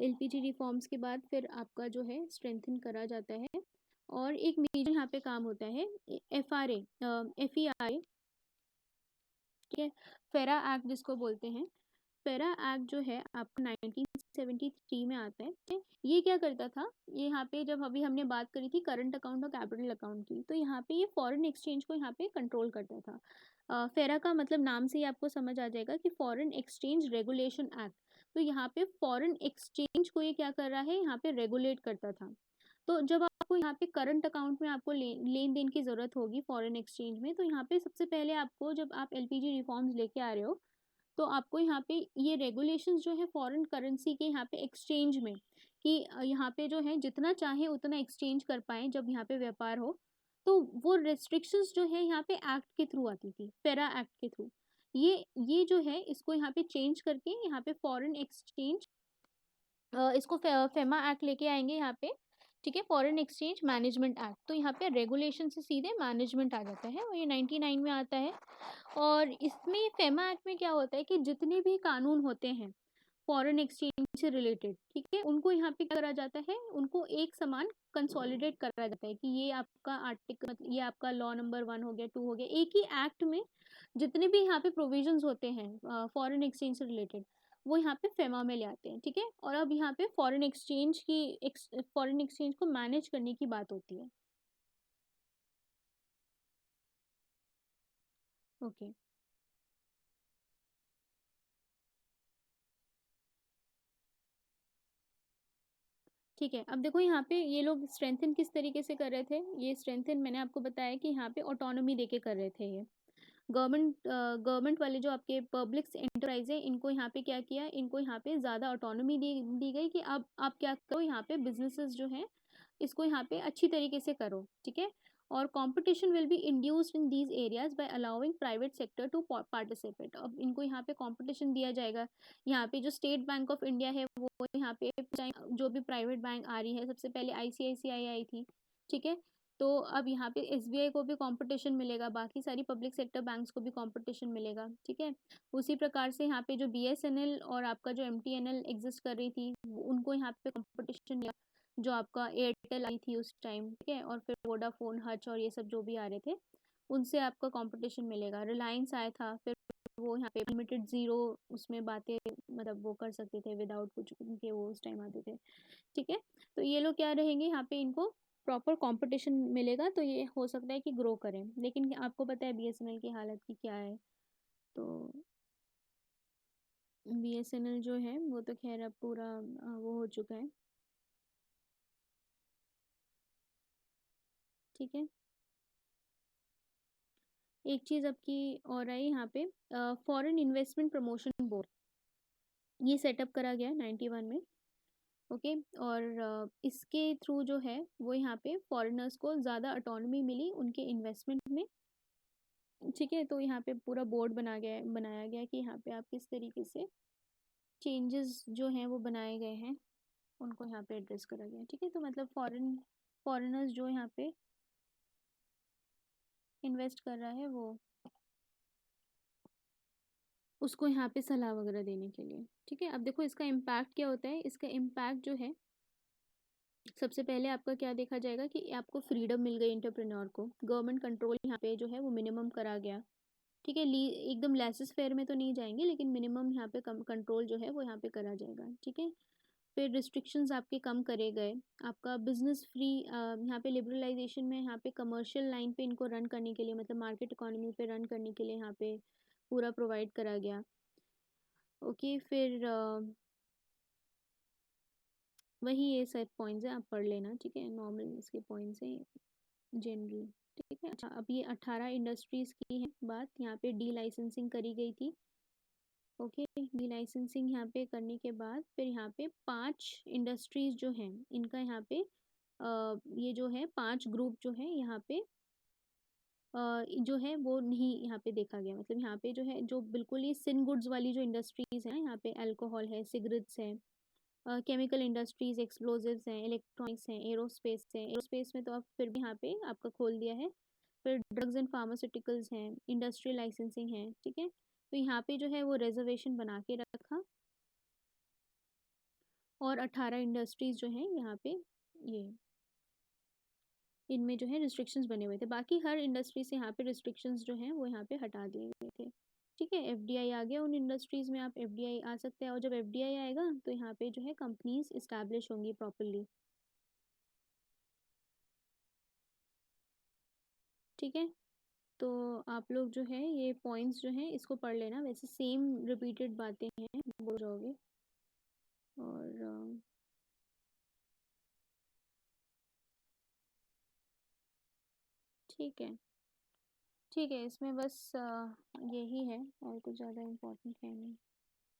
Speaker 1: LPG रिफॉर्म्स के बाद फिर आपका जो है स्ट्रेंथन करा जाता है। और एक मेजर यहाँ पे काम होता है FRA, FERA, ठीक है, फेरा एक्ट जिसको बोलते हैं। फेरा एक्ट जो है आपको 1973 में आता है, ठीक है। ये क्या करता था, ये यहाँ पे जब अभी हमने बात करी थी करंट अकाउंट और कैपिटल अकाउंट की, तो यहाँ पे ये फॉरेन एक्सचेंज को यहाँ पे कंट्रोल करता था। फेरा का मतलब नाम से ही आपको समझ आ जाएगा कि फॉरेन एक्सचेंज रेगुलेशन एक्ट। तो यहाँ पे फॉरेन एक्सचेंज को ये क्या कर रहा है, यहाँ पे रेगुलेट करता था। तो जब आपको यहाँ पे करंट अकाउंट में आपको लेन देन की ज़रूरत होगी फॉरेन एक्सचेंज में, तो यहाँ पे सबसे पहले आपको, जब आप LPG रिफॉर्म्स लेके आ रहे हो, तो आपको यहाँ पे ये रेगुलेशंस जो है फॉरेन करेंसी के यहाँ पे एक्सचेंज में, कि यहाँ पे जो है जितना चाहे उतना एक्सचेंज कर पाए जब यहाँ पे व्यापार हो, तो वो रेस्ट्रिक्शंस जो है यहाँ पे एक्ट के थ्रू आती थी, फेरा एक्ट के थ्रू। ये जो है इसको यहाँ पे चेंज करके यहाँ पे फॉरेन एक्सचेंज, इसको फेमा एक्ट लेके आएंगे यहाँ पे, ठीक है, फॉरेन एक्सचेंज मैनेजमेंट एक्ट। तो यहाँ पे रेगुलेशन से सीधे मैनेजमेंट आ जाता है, और ये 99 में आता है। और इसमें फेमा एक्ट में क्या होता है कि जितने भी कानून होते हैं फॉरेन एक्सचेंज से रिलेटेड, ठीक है, उनको यहाँ पे क्या करा जाता है, उनको एक समान कंसोलिडेट करा जाता है कि ये आपका आर्टिकल, ये आपका लॉ नंबर 1 हो गया, 2 हो गया, एक ही एक्ट में जितने भी यहाँ पे प्रोविजंस होते हैं फॉरेन एक्सचेंज से रिलेटेड, वो यहाँ पे फेमा में ले आते हैं, ठीक है। और अब यहाँ पे फॉरेन एक्सचेंज को मैनेज करने की बात होती है। ओके, ठीक है। अब देखो यहाँ पे ये लोग स्ट्रेंथन किस तरीके से कर रहे थे, ये स्ट्रेंथन मैंने आपको बताया कि यहाँ पे ऑटोनॉमी देके कर रहे थे ये। गवर्नमेंट वाले जो आपके पब्लिक एंटरप्राइज है, इनको यहाँ पे क्या किया, इनको यहाँ पे ज़्यादा ऑटोनॉमी दी गई कि अब आप क्या करो, यहाँ पे बिजनेसेस जो हैं इसको यहाँ पे अच्छी तरीके से करो, ठीक है। और competition will be induced in these areas by allowing private sector to participate. अब इनको यहाँ पे कंपटीशन दिया जाएगा। यहाँ पे जो स्टेट बैंक ऑफ इंडिया है वो यहाँ पे जो भी प्राइवेट बैंक आ रही है, सबसे पहले ICICI आई थी, ठीक है। तो अब यहाँ पे SBI को भी कंपटीशन मिलेगा, बाकी सारी पब्लिक सेक्टर बैंक्स को भी कंपटीशन मिलेगा, ठीक है। उसी प्रकार से यहाँ पे जो BSNL और आपका जो MTNL एग्जिस्ट कर रही थी, उनको यहाँ पे कंपटीशन मिला, जो आपका एयरटेल आई थी उस टाइम, ठीक है। और फिर वोडाफोन, हच और ये सब जो भी आ रहे थे, उनसे आपका कंपटीशन मिलेगा। रिलायंस आया था, फिर वो यहाँ पे लिमिटेड जीरो उसमें बातें मतलब वो कर सकते थे विदाउट कुछ, उनके वो उस टाइम आते थे, ठीक है। तो ये लोग क्या रहेंगे, यहाँ पे इनको प्रॉपर कंपटीशन मिलेगा, तो ये हो सकता है कि ग्रो करें। लेकिन आपको पता है BSNL की हालत की क्या है, तो BSNL जो है वो तो खैर अब पूरा वो हो चुका है, ठीक है। एक चीज़ आपकी और आई यहाँ पे, फॉरेन इन्वेस्टमेंट प्रमोशन बोर्ड, ये सेटअप करा गया 91 में। ओके, और इसके थ्रू जो है वो यहाँ पे फॉरेनर्स को ज़्यादा ऑटोनॉमी मिली उनके इन्वेस्टमेंट में। ठीक है, तो यहाँ पे पूरा बोर्ड बनाया गया कि यहाँ पे आप किस तरीके से चेंजेस जो हैं वो बनाए गए हैं उनको यहाँ पे एड्रेस करा गया। ठीक है, तो मतलब फॉरेनर्स जो यहाँ पे इन्वेस्ट कर रहा है वो उसको यहाँ पे सलाह वगैरह देने के लिए। ठीक है, अब देखो इसका इम्पैक्ट क्या होता है। इसका इम्पैक्ट जो है सबसे पहले आपका क्या देखा जाएगा कि आपको फ्रीडम मिल गई एंटरप्रेन्योर को। गवर्नमेंट कंट्रोल यहाँ पे जो है वो मिनिमम करा गया। ठीक है, एकदम लेसेस फेयर में तो नहीं जाएंगे, लेकिन मिनिमम यहाँ पे कम कंट्रोल जो है वो यहाँ पे करा जाएगा। ठीक है, फिर रिस्ट्रिक्शंस आपके कम करे गए। आपका बिजनेस फ्री यहाँ पे लिबरलाइजेशन में यहाँ पे कमर्शियल लाइन पे इनको रन करने के लिए, मतलब मार्केट इकोनॉमी पे रन करने के लिए यहाँ पे पूरा प्रोवाइड करा गया। ओके, फिर वही ये सब पॉइंट्स हैं, आप पढ़ लेना। ठीक है, नॉर्मल इसके पॉइंट्स हैं जनरल। ठीक है, अच्छा अब ये 18 इंडस्ट्रीज की है बात। यहाँ पे डी लाइसेंसिंग करी गई थी। ओके, डी लाइसेंसिंग यहाँ पे करने के बाद फिर यहाँ पे 5 इंडस्ट्रीज जो हैं इनका यहाँ पे ये जो है 5 ग्रुप जो है यहाँ पे जो है वो नहीं यहाँ पे देखा गया। मतलब यहाँ पे जो है जो बिल्कुल ही सिन गुड्स वाली जो इंडस्ट्रीज हैं, यहाँ पे अल्कोहल है, सिगरेट्स है, केमिकल इंडस्ट्रीज, एक्सप्लोजिव्स हैं, इलेक्ट्रॉनिक्स हैं, एरोस्पेस है। एरोस्पेस में तो अब फिर भी यहाँ पे आपका खोल दिया है। फिर ड्रग्स एंड फार्मास्यूटिकल्स हैं, इंडस्ट्रियल लाइसेंसिंग है। ठीक है, तो यहाँ पे जो है वो रिजर्वेशन बना के रखा, और 18 इंडस्ट्रीज जो हैं यहाँ पे ये इनमें जो है रिस्ट्रिक्शंस बने हुए थे। बाकी हर इंडस्ट्री से यहाँ पे रिस्ट्रिक्शंस जो हैं वो यहाँ पे हटा दिए गए थे। ठीक है, एफडीआई आ गया उन इंडस्ट्रीज में, आप एफडीआई आ सकते हैं, और जब एफडीआई आएगा तो यहाँ पे जो है कंपनीज इस्टेब्लिश होंगी प्रॉपरली। ठीक है, तो आप लोग जो है ये पॉइंट्स जो हैं इसको पढ़ लेना। वैसे सेम रिपीटेड बातें हैं, बोल जाओगे। और ठीक है, ठीक है, इसमें बस यही है, और कुछ ज़्यादा इम्पोर्टेंट है नहीं।